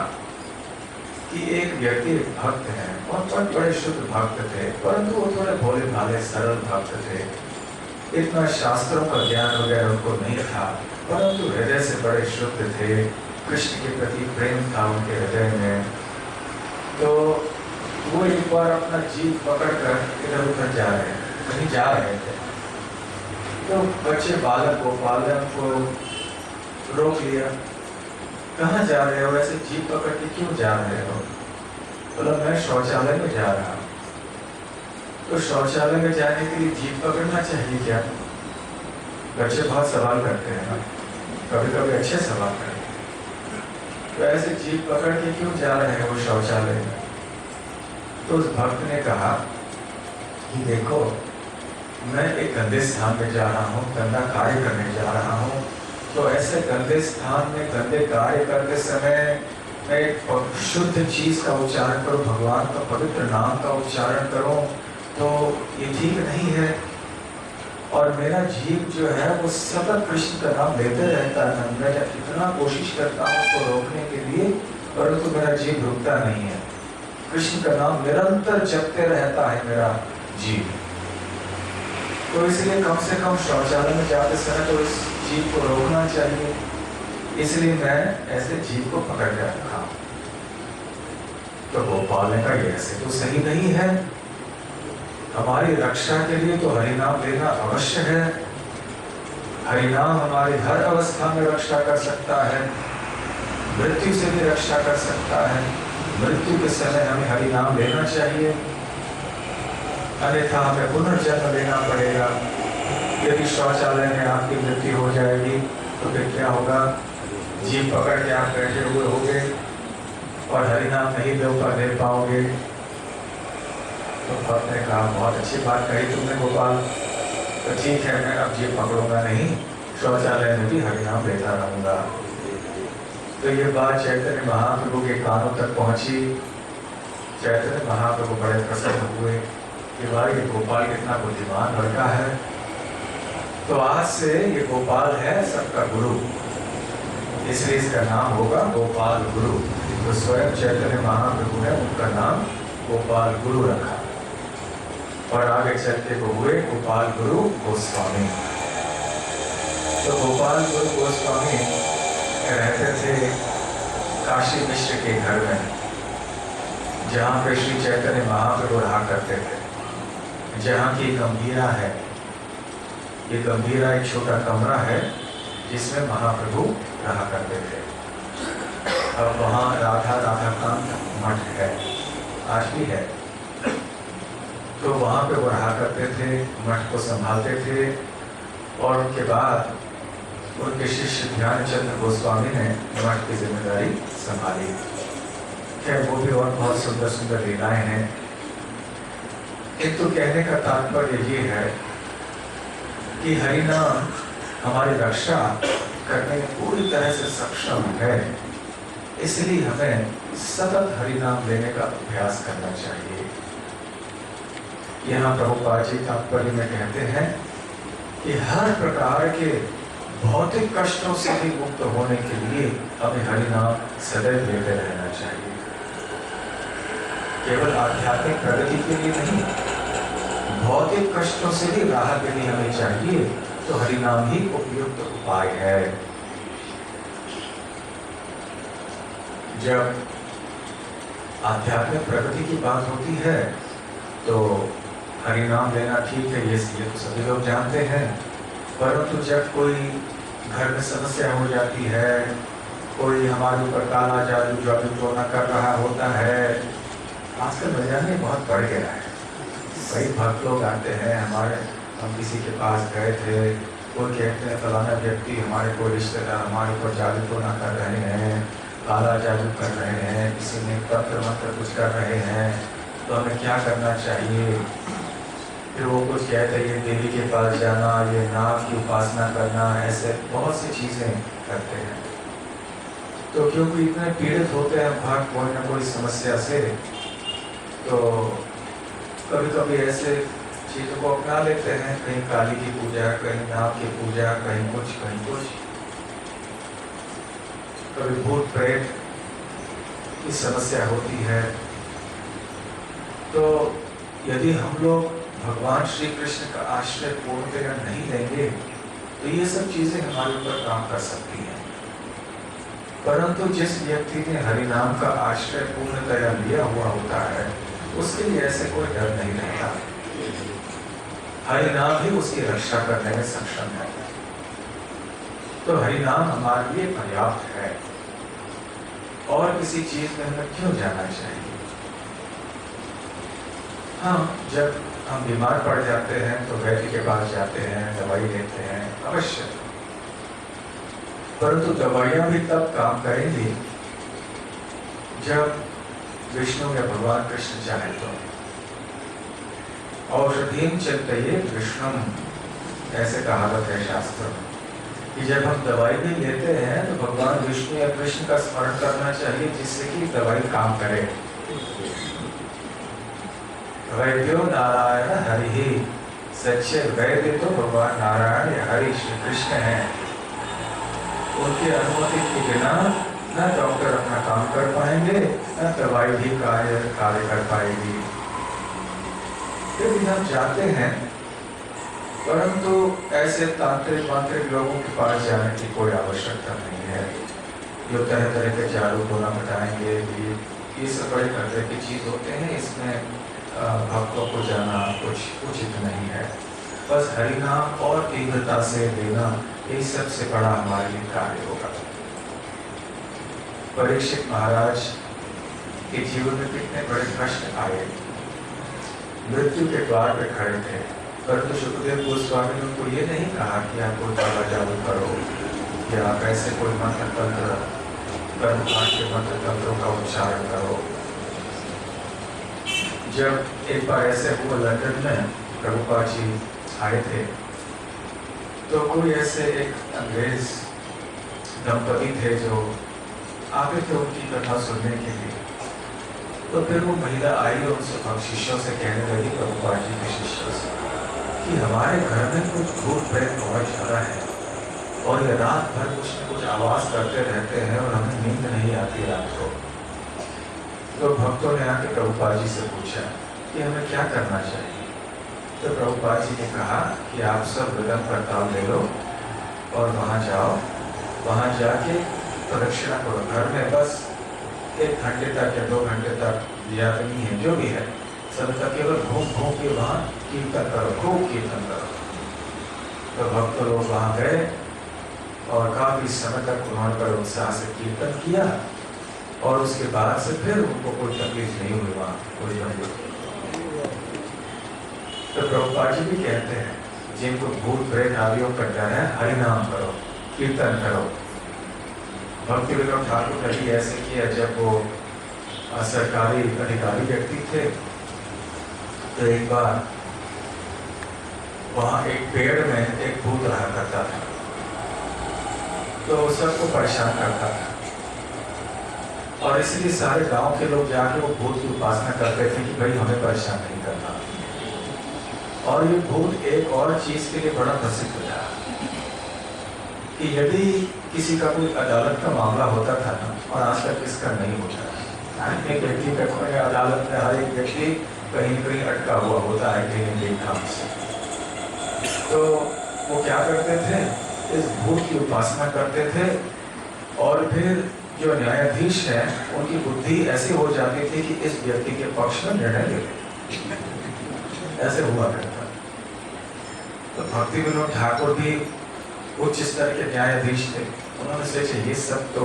S1: कि एक व्यक्ति भक्त है, बहुत बड़े शुद्ध भक्त थे, परंतु वो थोड़े भोले भाले सरल भक्त थे। इतना शास्त्रों का ज्ञान वगैरह उनको नहीं था, परंतु हृदय से बड़े शुद्ध थे। कृष्ण के प्रति प्रेम था उनके हृदय में। तो वो एक बार अपना जीप पकड़कर इधर उधर जा रहे हैं, कहीं जा रहे थे। तो बच्चे बालक गोपाल को रोक लिया, कहाँ जा रहे हो, ऐसे जीप पकड़ के क्यों जा रहे हो? बोला मैं शौचालय में जा रहा हूँ। तो शौचालय में जाने के लिए जीप पकड़ना चाहिए क्या? बच्चे बहुत सवाल करते हैं ना, कभी कभी अच्छे सवाल करते हैं। तो ऐसे जीप पकड़ के क्यों जा रहे हैं वो शौचालय में? तो उस भक्त ने कहा कि देखो, मैं एक गंदे स्थान में जा रहा हूँ, गंदा कार्य करने जा रहा हूँ। तो ऐसे गंदे स्थान में गंदे कार्य करते समय मैं एक शुद्ध चीज का उच्चारण करूं, भगवान का पवित्र नाम का उच्चारण करूं, तो ये ठीक नहीं है। और मेरा जीव जो है वो सतत कृष्ण का नाम लेते रहता है। मैं इतना कोशिश करता हूँ उसको रोकने के लिए, परंतु मेरा जीव रुकता नहीं है। कृष्ण का नाम निरंतर जपते रहता है मेरा जीव। तो इसलिए कम से कम शौचालय में जाते समय तो इस जीव को रोकना चाहिए। इसलिए मैं ऐसे जीव को पकड़ के रखा। तो गोपाल ने कहा ये ऐसे तो सही नहीं है, हमारी रक्षा के लिए तो हरिनाम लेना अवश्य है। हरिनाम हमारी हर अवस्था में रक्षा कर सकता है, मृत्यु से भी रक्षा कर सकता है। मृत्यु के समय हमें हरिनाम लेना चाहिए, अन्यथा हमें पुनर्जन्म लेना पड़ेगा। यदि शौचालय में आपकी मृत्यु हो जाएगी तो फिर क्या होगा? जीभ पकड़ के आप बैठे हुए होंगे और हरिनाम नहीं ले पाओगे। तो भक्त ने कहा बहुत अच्छी बात कही तुमने गोपाल, तो ठीक है मैं अब जीभ पकड़ूंगा नहीं, शौचालय में भी हरिनाम लेता रहूंगा। तो ये बात चैतन्य महाप्रभु के कानों तक पहुंची। चैतन्य महाप्रभु बड़े प्रसन्न हुए कि भाई ये गोपाल कितना बुद्धिमान लड़का है। तो आज से ये गोपाल है सबका गुरु, इसलिए इसका नाम होगा गोपाल गुरु। तो स्वयं चैतन्य महाप्रभु ने उनका नाम गोपाल गुरु रखा और आगे चलते वो हुए गोपाल गुरु गोस्वामी। तो गोपाल गुरु गोस्वामी रहते थे काशी मिश्र के घर में, जहाँ पे श्री चैतन्य महाप्रभु रहा करते थे। जहाँ की गंभीरा है, ये गंभीरा एक छोटा कमरा है जिसमें महाप्रभु रहा करते थे। अब वहाँ राधाकांत मठ है, आज भी है। तो वहाँ पे वो रहा करते थे, मठ को संभालते थे। और उनके बाद उनके शिष्य ध्यानचंद गोस्वामी ने मठ की जिम्मेदारी संभाली। खैर वो भी और बहुत सुंदर सुंदर लीलाएं हैं। किंतु कहने का तात्पर्य ये है कि हरिनाम हमारी रक्षा करने में पूरी तरह से सक्षम है, इसलिए हमें सतत हरिनाम लेने का अभ्यास करना चाहिए। यहाँ प्रभुपाद जी तात्पर्य में कहते हैं कि हर प्रकार के भौतिक कष्टों से भी मुक्त होने के लिए हमें हरिनाम सदैव लेते रहना चाहिए। केवल आध्यात्मिक प्रगति के लिए नहीं, भौतिक कष्टों से भी राहत देनी हमें चाहिए, तो हरिनाम ही उपयुक्त उपाय है। जब आध्यात्मिक प्रगति की बात होती है तो हरिनाम लेना ठीक है, ये तो सभी लोग जानते हैं। परंतु जब कोई घर में समस्या हो जाती है, कोई हमारे ऊपर काला जादू टोना कर रहा होता है, आजकल बजाने बहुत बढ़ गया है। कई भक्त लोग आते हैं हमारे, हम किसी के पास गए थे, वो कहते हैं फलाना व्यक्ति हमारे को रिश्तेदार हमारे ऊपर जादू टोना कर रहे हैं, काला जादू कर रहे हैं, किसी ने तंत्र मंत्र कुछ कर रहे हैं, तो हमें क्या करना चाहिए? फिर वो कुछ कहते हैं ये देवी के पास जाना, ये नाग की उपासना करना, ऐसे बहुत सी चीज़ें करते हैं। तो क्योंकि इतने पीड़ित होते हैं भक्त कोई ना कोई समस्या से, तो कभी कभी ऐसे चीज़ों को अपना लेते हैं, कहीं काली की पूजा, कहीं नाग की पूजा, कहीं कुछ। कभी भूत प्रेत की समस्या होती है। तो यदि हम लोग भगवान श्री कृष्ण का आश्रय पूर्णतया नहीं लेंगे तो ये सब चीजें हमारे ऊपर काम कर सकती हैं। परंतु जिस व्यक्ति ने हरिनाम का आश्रय पूर्णतया लिया हुआ होता है, उसके लिए ऐसे कोई डर नहीं रहता। हरिनाम ही उसकी रक्षा करने में सक्षम है। तो हरिनाम हमारे लिए पर्याप्त है, और किसी चीज में हमें क्यों जाना चाहिए? हाँ, जब हम बीमार पड़ जाते हैं तो वैद्य के पास जाते हैं, दवाई लेते हैं, अवश्य। परंतु दवाइयां भी तब काम करेंगी जब विष्णु या भगवान कृष्ण चाहे तो। औषधिं चिंतये विष्णुम, ऐसे कहावत है शास्त्र में कि जब हम दवाई भी लेते हैं तो भगवान विष्णु या कृष्ण का स्मरण करना चाहिए, जिससे कि दवाई काम करे। वैद्यो नारायण हरि ही, सच्चे वैद्य तो भगवान नारायण या हरि श्री कृष्ण हैं। उनकी अनुमति के बिना न डॉक्टर अपना काम कर पाएंगे, न दवाई भी कार्य कर पाएगी। यदि हम जाते हैं, परंतु ऐसे तांत्रिक मांत्रिक लोगों के पास जाने की कोई आवश्यकता नहीं है, जो तरह तरह के जादू टोना बताएंगे कि ये सब बड़े खतरे की चीज होते हैं, इसमें भक्तों को जाना कुछ उचित नहीं है। बस हरिनाम और तीव्रता से लेना यही सबसे बड़ा हमारे लिए कार्य होगा। परीक्षित महाराज के जीवन में कितने बड़े कष्ट आए, मृत्यु के द्वार पे खड़े थे, परंतु सुखदेव गोस्वामी ने उनको ये नहीं कहा कि आप कोई बाबा जादू करो या आप ऐसे कोई मंत्र तंत्र कर्मकांड के मंत्र तंत्रों का उच्चारण करो। जब एक बार ऐसे हुआ, लंदन में प्रभुपाद जी आए थे, तो कोई ऐसे एक अंग्रेज दंपति थे जो आगे थे उनकी कथा सुनने के लिए। तो फिर वो महिला आई और उनसे शिष्यों से कहने लगी, प्रभुपाद जी के शिष्यों से, कि हमारे घर में कुछ भूत प्रेत बहुत ज्यादा है और ये रात भर कुछ न कुछ आवाज करते रहते हैं और हमें नींद नहीं आती रात को। तो भक्तों ने आके प्रभुपाद जी से पूछा कि हमें क्या करना चाहिए। तो प्रभुपाद जी ने कहा कि आप सब मृदंग का ताल ले लो और वहां जाओ, वहां जाके प्रदक्षिणा करो। घर में बस 1 घंटे तक या 2 घंटे तक या नहीं है जो भी है, सब तक केवल घूम घूम के वहां कीर्तन करो, खूब कीर्तन करो। तो भक्त लोग वहां गए और काफी समय तक उन्होंने बड़े उत्साह से कीर्तन किया और उसके बाद से फिर उनको कोई तकलीफ नहीं हुई वहां कोई बंदी। तो प्रभुपाद जी भी कहते हैं, जिनको भूत प्रेत आदियों का डर है, हरिनाम करो, कीर्तन करो। भक्ति विनोद ठाकुर ने भी ऐसे किया। जब वो सरकारी अधिकारी व्यक्ति थे, तो एक बार वहां एक पेड़ में एक भूत रहा करता था, तो सबको परेशान करता था और इसलिए सारे गांव के लोग जाके वो भूत की उपासना करते थे कि भाई हमें परेशान नहीं करना। और ये भूत एक और चीज के लिए बड़ा प्रसिद्ध था कि यदि किसी का कोई अदालत का मामला होता था ना, और आज तक इसका नहीं होता, एक व्यक्ति का कोई अदालत में हर एक व्यक्ति कहीं न कहीं अटका हुआ होता है कहीं न कहीं काम से, तो वो क्या करते थे, इस भूत की उपासना करते थे और फिर जो न्यायाधीश है उनकी बुद्धि ऐसी हो जाती थी कि इस व्यक्ति के पक्ष में निर्णय लेते, ऐसे हुआ करता। तो भक्ति विनोद ठाकुर भी उच्च स्तर के न्यायाधीश थे, उन्होंने सोचा ये सब तो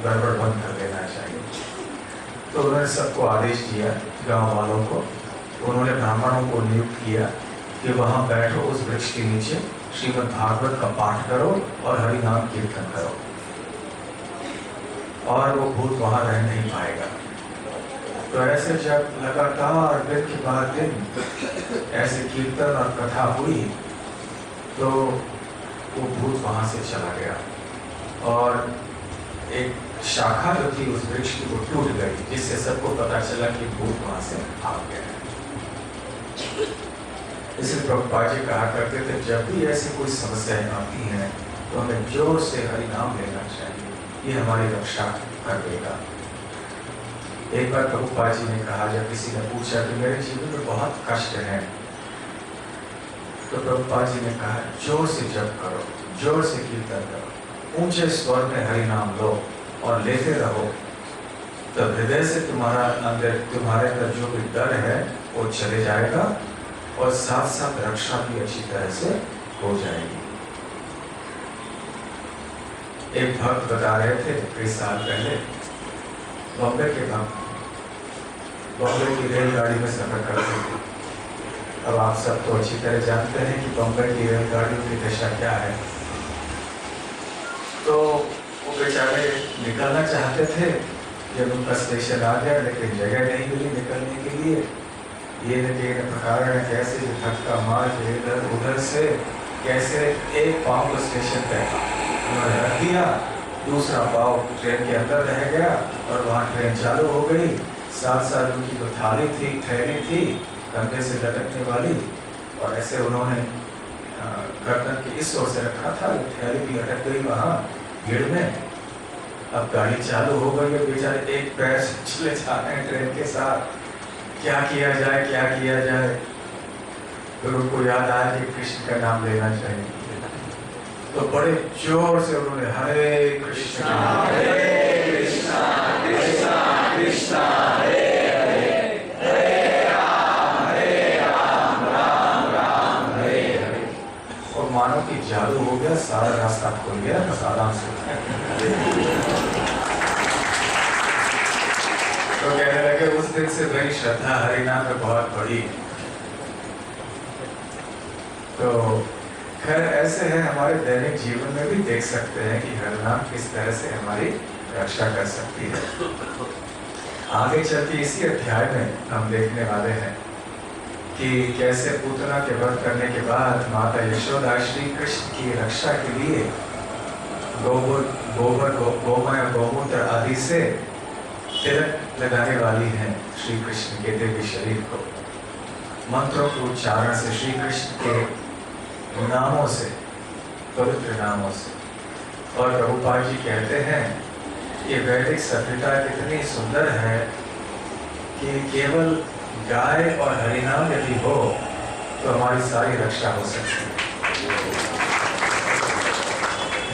S1: गड़बड़ बंद कर देना चाहिए। तो उन्होंने सबको आदेश दिया, गांव वालों को, उन्होंने ब्राह्मणों को नियुक्त किया कि वहां बैठो उस वृक्ष के नीचे, श्रीमद् भागवत का पाठ करो और हरिनाम कीर्तन करो, और वो भूत वहां रह नहीं पाएगा। तो ऐसे जब लगातार दिन के बाद दिन ऐसे कीर्तन और कथा हुई, तो वो भूत वहां से चला गया और एक शाखा जो थी उस वृक्ष की वो टूट गई, जिससे सबको पता चला कि भूत वहां से आ गया। इसलिए प्रभुपाद जी कहा करते थे, जब भी ऐसी कोई समस्याएं आती हैं तो हमें जोर से हरिनाम लेना चाहिए, ये हमारी रक्षा कर देगा। एक बार प्रभुपाद जी ने कहा, जब किसी ने पूछा कि मेरे जीवन में बहुत कष्ट है, तो प्रभुपाद जी ने कहा, जोर से जप करो, जोर से कीर्तन करो, ऊंचे स्वर में हरिनाम लो और लेते रहो, तो हृदय से तुम्हारे अंदर जो भी डर है वो चले जाएगा और साथ साथ रक्षा भी अच्छी तरह से हो जाएगी। एक भक्त बता रहे थे कई साल पहले, बॉम्बे के भक्त बॉम्बे की रेलगाड़ी में सफर करते थे। अब आप सब तो अच्छी तरह जानते हैं कि बॉम्बे की रेलगाड़ियों की दशा क्या है। तो वो बेचारे निकलना चाहते थे, जब उनका स्टेशन आ गया लेकिन जगह नहीं मिली निकलने के लिए। ये प्रकार कैसे धक्का मार के इधर उधर से कैसे एक पाँव को स्टेशन पे उन्होंने रख दिया, दूसरा पाँव ट्रेन के अंदर रह गया और वहाँ ट्रेन चालू हो गई। साथ साथ उनकी जो थाली थी, थैली थी कंधे से लटकने वाली, और ऐसे उन्होंने गर्दन के इस ओर से रखा था, थैली भी अटक गई वहाँ भीड़ में। अब गाड़ी चालू हो गई है, बेचारे एक पैर से चले जा रहे हैं ट्रेन के साथ, क्या किया जाए क्या किया जाए। फिर उनको याद आया कि कृष्ण का नाम लेना चाहिए, तो बड़े जोर से उन्होंने हरे कृष्णा कृष्णा कृष्णा
S2: कृष्णा हरे हरे हरे राम राम राम हरे हरे।
S1: और मानो कि जादू हो गया, सारा रास्ता खुल गया, बस आराम से। तो कहने लगे उस दिन से मेरी श्रद्धा हरिनाम में बहुत बढ़ी। तो खैर ऐसे है, हमारे दैनिक जीवन में भी देख सकते हैं कि हरिनाम किस तरह से हमारी रक्षा कर सकती है। आगे चल के इसी अध्याय में हम देखने वाले हैं कि कैसे पूतना के वध करने के बाद माता यशोदा श्री कृष्ण की रक्षा के लिए गोमय गौमूत्र आदि से तिलक लगाने वाली हैं श्री कृष्ण के दिव्य शरीर को। मंत्रों के उच्चारण से, श्री कृष्ण के नामों से, पवित्र नामों से। और प्रभुपाद जी कहते हैं कि वैदिक सभ्यता इतनी सुंदर है कि केवल गाय और हरिनाम यदि हो तो हमारी सारी रक्षा हो सकती है।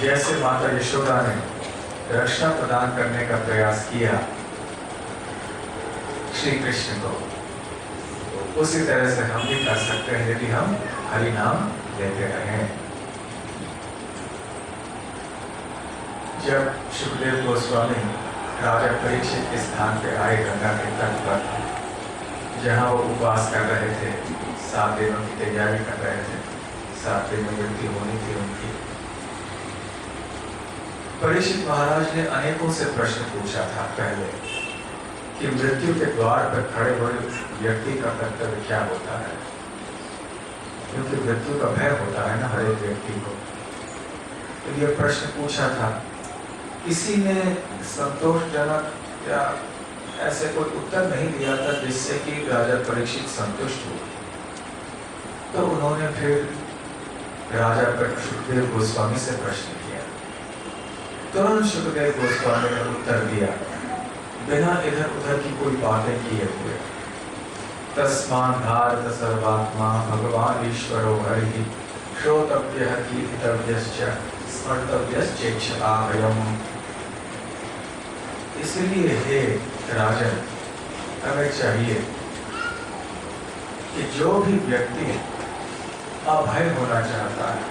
S1: जैसे माता यशोदा ने रक्षा प्रदान करने का प्रयास किया श्री कृष्ण को, उसी तरह से हम भी कर सकते हैं यदि हम हरिनाम लेते रहें। जब सुखदेव गोस्वामी राजा परीक्षित के स्थान पे आए गंगा के तट पर, जहाँ वो उपवास कर रहे थे, 7 दिनों की तैयारी कर रहे थे, 7 दिन में मृत्यु होनी थी उनकी। परीक्षित महाराज ने अनेकों से प्रश्न पूछा था पहले कि मृत्यु के द्वार पर खड़े हुए व्यक्ति का कर्तव्य क्या होता है, क्योंकि मृत्यु का भय होता है ना हर एक व्यक्ति को। तो ये प्रश्न पूछा था, किसी ने संतोषजनक या ऐसे कोई उत्तर नहीं दिया था जिससे कि राजा परीक्षित संतुष्ट हो। तो उन्होंने फिर राजा सुखदेव गोस्वामी से प्रश्न किया। तुरंत सुखदेव गोस्वामी ने उत्तर दिया बिना इधर उधर की कोई बातें किए हुए। तस्मान् भारत सर्वात्मा भगवान ईश्वरो हरिः श्रोतव्यः कीर्तव्यश्च स्मर्तव्यश्चेक्षताभयम्। इसलिए हे राजन, हमें चाहिए कि जो भी व्यक्ति अभय होना चाहता है,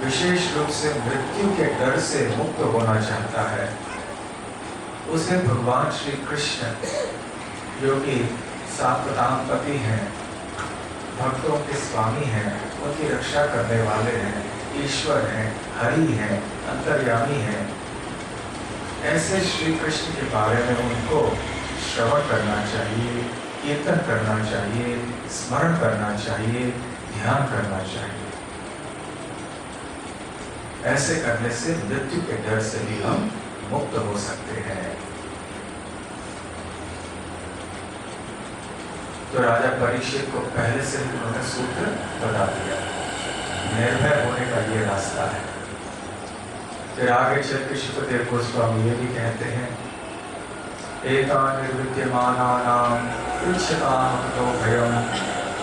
S1: विशेष रूप से मृत्यु के डर से मुक्त होना चाहता है, उसे भगवान श्री कृष्ण जो कि सात्वताम पति हैं, भक्तों के स्वामी हैं, उनकी रक्षा करने वाले हैं, ईश्वर हैं, हरि हैं, अंतर्यामी हैं, ऐसे श्री कृष्ण के बारे में उनको श्रवण करना चाहिए, कीर्तन करना चाहिए, स्मरण करना चाहिए, ध्यान करना चाहिए। ऐसे करने से मृत्यु के डर से भी हम मुक्त हो सकते हैं। तो राजा परीक्षित को पहले से ही उन्होंने सूत्र बता दिया, निर्भय होने का ये रास्ता है। फिर आगे चल के सुखदेव गोस्वामी ये भी कहते हैं, एतान् निर्विद्यमानानां पृच्छतामतो भयं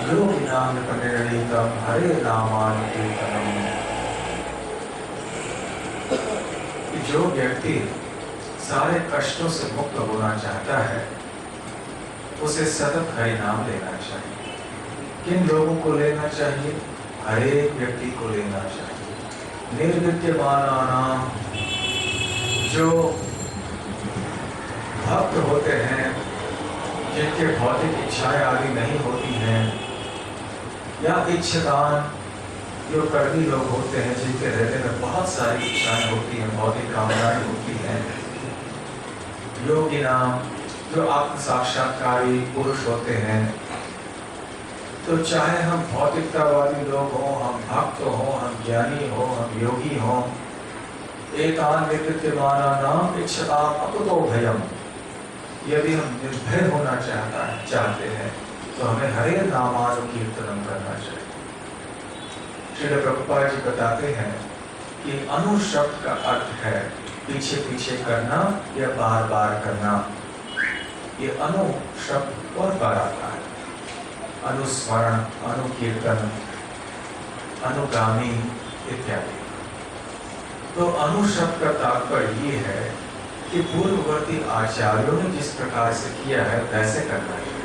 S1: योगिनां परिणीतं हरे नामानुकीर्तनम्। जो व्यक्ति सारे कष्टों से मुक्त होना चाहता है, उसे सतत हरि नाम लेना चाहिए। किन लोगों को लेना चाहिए? हर एक व्यक्ति को लेना चाहिए। निर्विद्यमानानां, जो भक्त होते हैं, जिनके भौतिक इच्छाएं आदि नहीं होती हैं, या इच्छादान, जो कर्मी लोग होते हैं, जिनके हृदय में बहुत सारी इच्छाएं होती हैं, भौतिक कामनाएं होती हैं। योगी नाम, जो आत्म साक्षात्कारी पुरुष होते हैं। तो चाहे हम भौतिकतावादी लोग हों, हम भक्त हों, हम ज्ञानी हों, हम योगी हों, एतान् निर्विद्यमानानां इच्छताम् अकुतो भयम्। यदि हम निर्भय होना चाहते हैं तो हमें हरे नामानुकीर्तनम करना चाहिए। श्रील प्रभुपाद जी बताते हैं कि अनु शब्द का अर्थ है पीछे पीछे करना या बार बार करना। ये अनु शब्द बहुत बार आता है, अनुस्मरण, अनुकीर्तन, अनुगामी इत्यादि। तो अनु शब्द का तात्पर्य ये है कि पूर्ववर्ती आचार्यों ने जिस प्रकार से किया है वैसे करना चाहिए।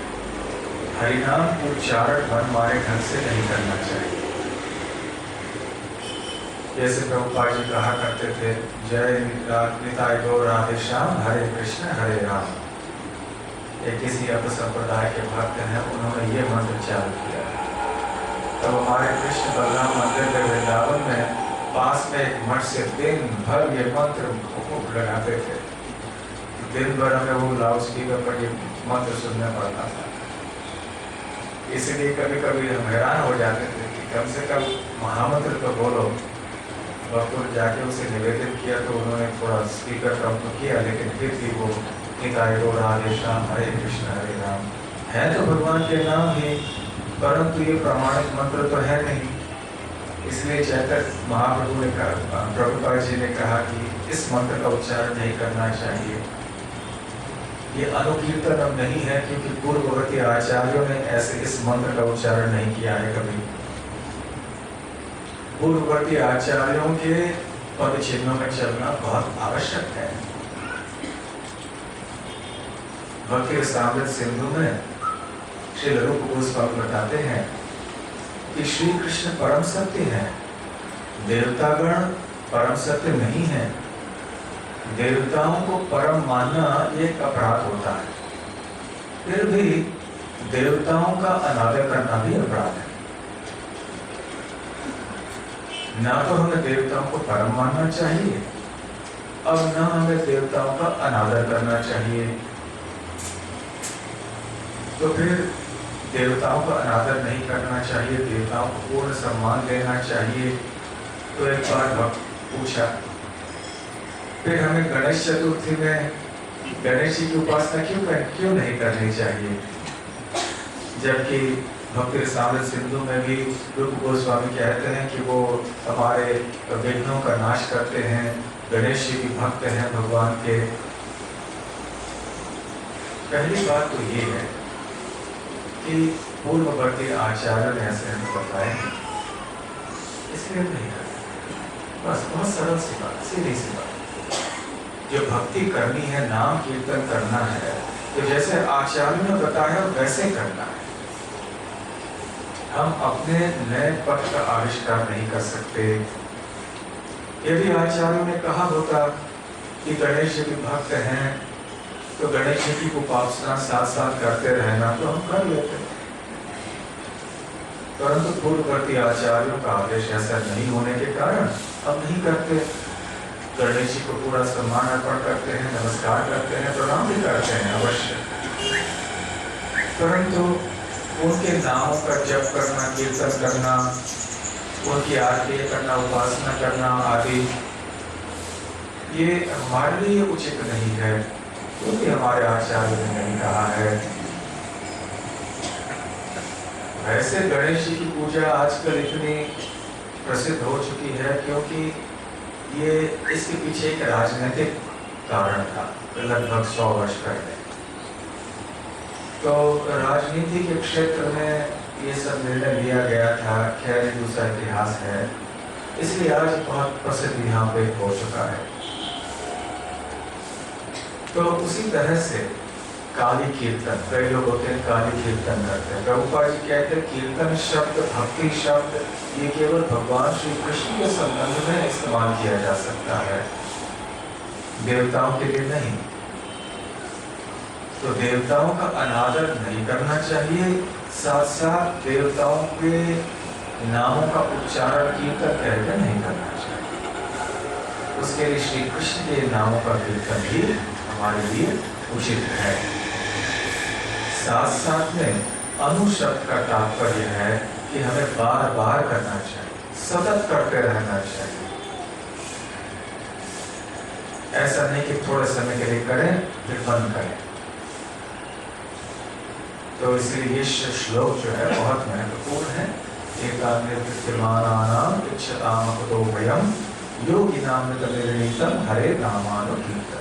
S1: हरिनाम उच्चारण मनमाने ढंग से नहीं करना चाहिए। जैसे प्रभुपाद जी कहा करते थे, जय निताय गौर राधे श्याम, हरे कृष्ण हरे राम। एक किसी अन्य संप्रदाय के भक्त हैं, उन्होंने ये मंत्र चालू किया। तब हमारे कृष्ण बलराम मंदिर के वृंदावन में पास में एक मठ से दिन भर ये मंत्र लगाते थे। दिन भर हमें वो लाउड स्पीकर पर ये मंत्र सुनना पड़ता था। इसलिए कभी कभी हम हैरान हो जाते थे कि कम से कम महामंत्र तो बोलो। भक्तों ने जाके उसे निवेदन किया तो उन्होंने थोड़ा स्पीकर कम तो किया, लेकिन फिर भी वो निताय गौर राधे श्याम, हरे कृष्ण हरे राम है तो भगवान के नाम ही, परंतु ये प्रमाणित मंत्र तो है नहीं। इसलिए चैतन्य महाप्रभु ने कहा, प्रभुपाद जी ने कहा कि इस मंत्र का उच्चारण नहीं करना चाहिए। ये अनुकीर्तन नहीं है, क्योंकि पूर्ववर्ती आचार्यों ने ऐसे इस मंत्र का उच्चारण नहीं किया है कभी। पूर्ववर्ती आचार्यों के पद चिन्हों में चलना बहुत आवश्यक है। भक्ति रसामृत सिंधु में श्री रूप गोस्वामी बताते हैं कि श्री कृष्ण परम सत्य है, देवतागण परम सत्य नहीं है। देवताओं को परम मानना एक अपराध होता है, फिर भी देवताओं का अनादर करना भी अपराध है। ना तो हमें देवताओं को परम मानना चाहिए और ना हमें देवताओं का अनादर करना चाहिए। तो फिर देवताओं का अनादर नहीं करना चाहिए, देवताओं को पूर्ण सम्मान देना चाहिए। तो एक बार भक्त पूछा, फिर हमें गणेश चतुर्थी में गणेश जी की उपासना क्यों नहीं करनी चाहिए? जबकि भक्ति रसामृत सिंधु में भी रूप गोस्वामी कहते हैं कि वो हमारे विघ्नों का नाश करते हैं, गणेश जी भी भक्त हैं भगवान के। पहली बात तो ये है कि पूर्ववर्ती आचार्य ने ऐसे हमें बताया, इसलिए नहीं करते। बस बहुत सरल सी बात, सीधी सी बात। जो भक्ति करनी है, नाम कीर्तन करना है, तो जैसे आचार्य ने बताया वैसे करना है। हम अपने नए पथ का आविष्कार नहीं कर सकते। यदि आचार्यों ने कहा होता कि गणेश जी के भक्त हैं तो गणेश जी की उपासना साथ साथ करते रहना, तो हम कर लेते। परंतु पूर्ववर्ती आचार्यों का आदेश ऐसा नहीं होने के कारण हम नहीं करते। गणेश जी को पूरा सम्मान अर्पण करते हैं, नमस्कार करते हैं, प्रणाम भी करते हैं अवश्य, परंतु उनके नामों का जप करना, कीर्तन करना, उनकी आरती करना, उपासना करना आदि, ये हमारे लिए उचित नहीं है, क्योंकि हमारे आचार्य ने नहीं कहा है। वैसे गणेश जी की पूजा आजकल इतनी प्रसिद्ध हो चुकी है क्योंकि ये इसके पीछे एक राजनीतिक कारण था लगभग 100 वर्ष पहले। तो राजनीति के क्षेत्र में ये सब निर्णय लिया गया था, खैर दूसरा इतिहास है, इसलिए आज बहुत प्रसिद्ध यहाँ पे हो चुका है। तो उसी तरह से काली कीर्तन, कई लोग होते हैं काली कीर्तन करते हैं। प्रभुपाद जी कहते हैं कीर्तन शब्द, भक्ति शब्द, ये केवल भगवान श्री कृष्ण के संबंध में इस्तेमाल किया जा सकता है, देवताओं के लिए नहीं। तो देवताओं का अनादर नहीं करना चाहिए, साथ साथ देवताओं के नामों का उच्चारण कीर्तन कहकर नहीं करना चाहिए। उसके लिए श्री कृष्ण के नामों का कीर्तन भी हमारे लिए उचित है। साथ साथ में अनुशब्द का तात्पर्य है कि हमें बार बार करना चाहिए, सतत करते रहना चाहिए। ऐसा नहीं कि थोड़े समय के लिए करें फिर बंद करें। तो इसलिए ये श्लोक जो है बहुत महत्वपूर्ण है। एकान्यमानानाम इच्छतामपतो वयम योगिनाम निर्णीतम हरे नामानुकीर्तनम्।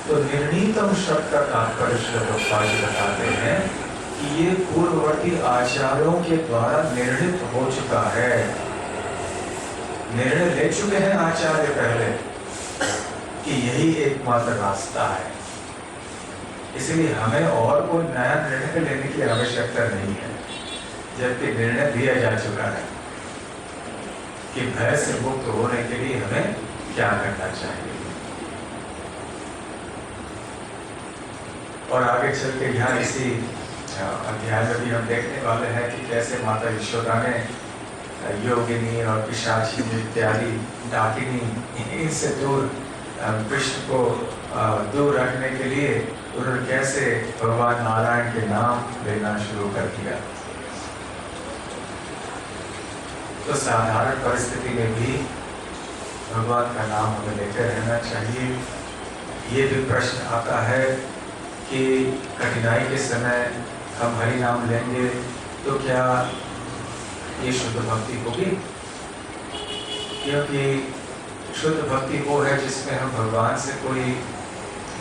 S1: तो निर्णीतम शब्द का तात्पर्य श्री प्रभुपाद जी बताते हैं कि ये पूर्ववर्ती आचार्यों के द्वारा निर्णित हो चुका है, निर्णय ले चुके हैं आचार्य पहले कि यही एकमात्र रास्ता है। इसलिए हमें और कोई नया निर्णय लेने की आवश्यकता नहीं है, जबकि निर्णय दिया जा चुका है कि भय से मुक्त होने के लिए हमें क्या करना चाहिए। और आगे चल के यहाँ इसी अध्याय में भी हम देखने वाले हैं कि कैसे माता यशोदा ने योगिनी और पिशाचिनी इत्यादि डाकिनी इनसे दूर कृष्ण को दूर रखने के लिए उन्होंने कैसे भगवान नारायण के नाम लेना शुरू कर दिया। तो साधारण परिस्थिति में भी भगवान का नाम हमें लेते रहना चाहिए। ये भी प्रश्न आता है कि कठिनाई के समय हम हरि नाम लेंगे तो क्या ये शुद्ध भक्ति होगी? क्योंकि शुद्ध भक्ति वो है जिसमें हम भगवान से कोई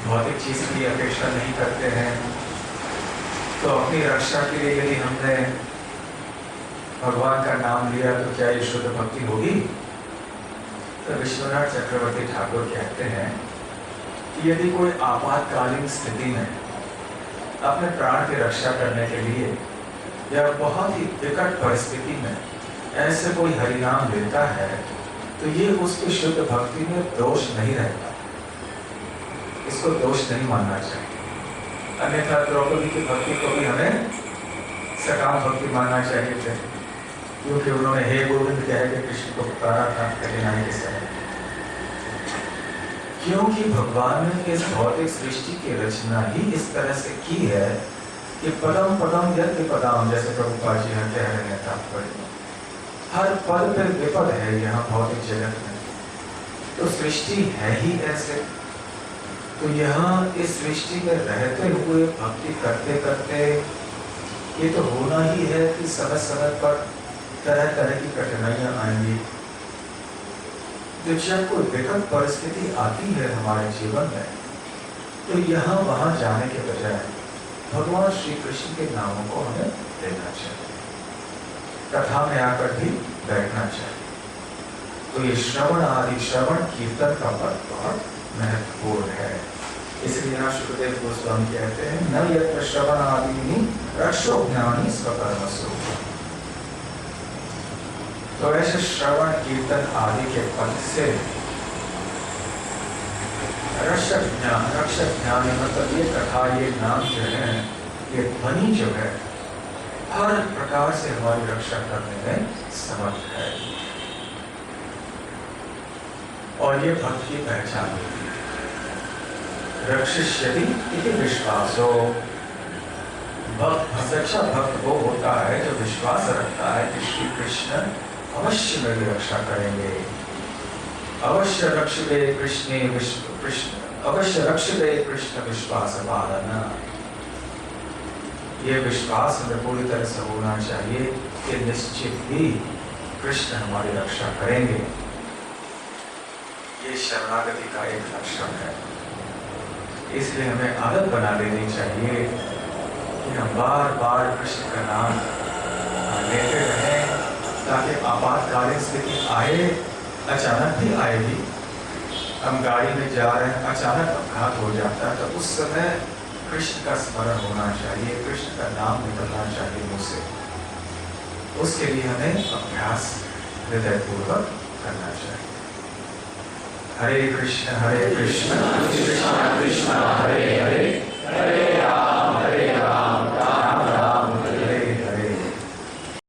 S1: भौतिक चीज की अपेक्षा नहीं करते हैं। तो अपनी रक्षा के लिए यदि हमने भगवान का नाम लिया तो क्या ये शुद्ध भक्ति होगी? तो विश्वनाथ चक्रवर्ती ठाकुर कहते हैं कि यदि कोई आपातकालीन स्थिति में अपने प्राण की रक्षा करने के लिए या बहुत ही विकट परिस्थिति में ऐसे कोई हरिनाम लेता है तो ये उसकी शुद्ध भक्ति में दोष नहीं रहता, इसको दोष नहीं मानना चाहिए। अन्यथा द्रौपदी की भक्ति को भी हमें सकाम भक्ति मानना चाहिए थे, क्योंकि उन्होंने हे गोविंद कह के कृष्ण को पुकारा था कठिनाई के समय। क्योंकि भगवान ने इस भौतिक सृष्टि की रचना ही इस तरह से की है कि पदम पदम यज्ञ पदाम, जैसे प्रभुपाद जी यहाँ कह रहे हैं तात्पर्य, हर पद पे विपद है यहाँ भौतिक जगत में। तो सृष्टि है ही ऐसे, तो यहाँ इस सृष्टि में रहते हुए भक्ति करते करते ये तो होना ही है कि समय समय पर तरह तरह की कठिनाइयां आएंगी। तो जब कोई विकट परिस्थिति आती है हमारे जीवन में तो यहाँ वहां जाने के बजाय भगवान श्री कृष्ण के नामों को हमें लेना चाहिए, कथा में आकर भी बैठना चाहिए। तो ये श्रवण आदि श्रवण कीर्तन का पद बहुत महत्वपूर्ण है। इसलिए यहाँ शुक्रदेव गोस्वामी कहते हैं न यत्र श्रवण आदि रक्षो ज्ञानी स्वकर्मसु। तो ऐसे श्रवण कीर्तन आदि के पद से रक्षक ज्ञान मतलब ये कथा, ये नाम जो है, ये ध्वनि जो है, हर प्रकार से हमारी रक्षा करने में समर्थ है। और ये भक्त की पहचान होती है। रक्षिष्यति इति विश्वासो। भक्त सच्चा भक्त वो होता है जो विश्वास रखता है कि श्री कृष्ण अवश्य मेरी रक्षा करेंगे। अवश्य रक्षिते कृष्णे अवश्य रक्षिते कृष्ण विश्वास पालना। ये विश्वास हमें पूरी तरह से होना चाहिए कि निश्चित ही कृष्ण हमारी रक्षा करेंगे। ये शरणागति का एक लक्षण है। इसलिए हमें आदत बना लेनी चाहिए कि हम बार बार कृष्ण का नाम लेते रहें, ताकि आपातकालीन स्थिति आए, अचानक भी आएगी। हम गाड़ी में जा रहे हैं, अचानक अपघात हो जाता है, तो उस समय कृष्ण का स्मरण होना चाहिए, कृष्ण का नाम निकलना चाहिए मुंह से। उसके लिए हमें अभ्यास हृदयपूर्वक करना चाहिए। हरे कृष्ण कृष्ण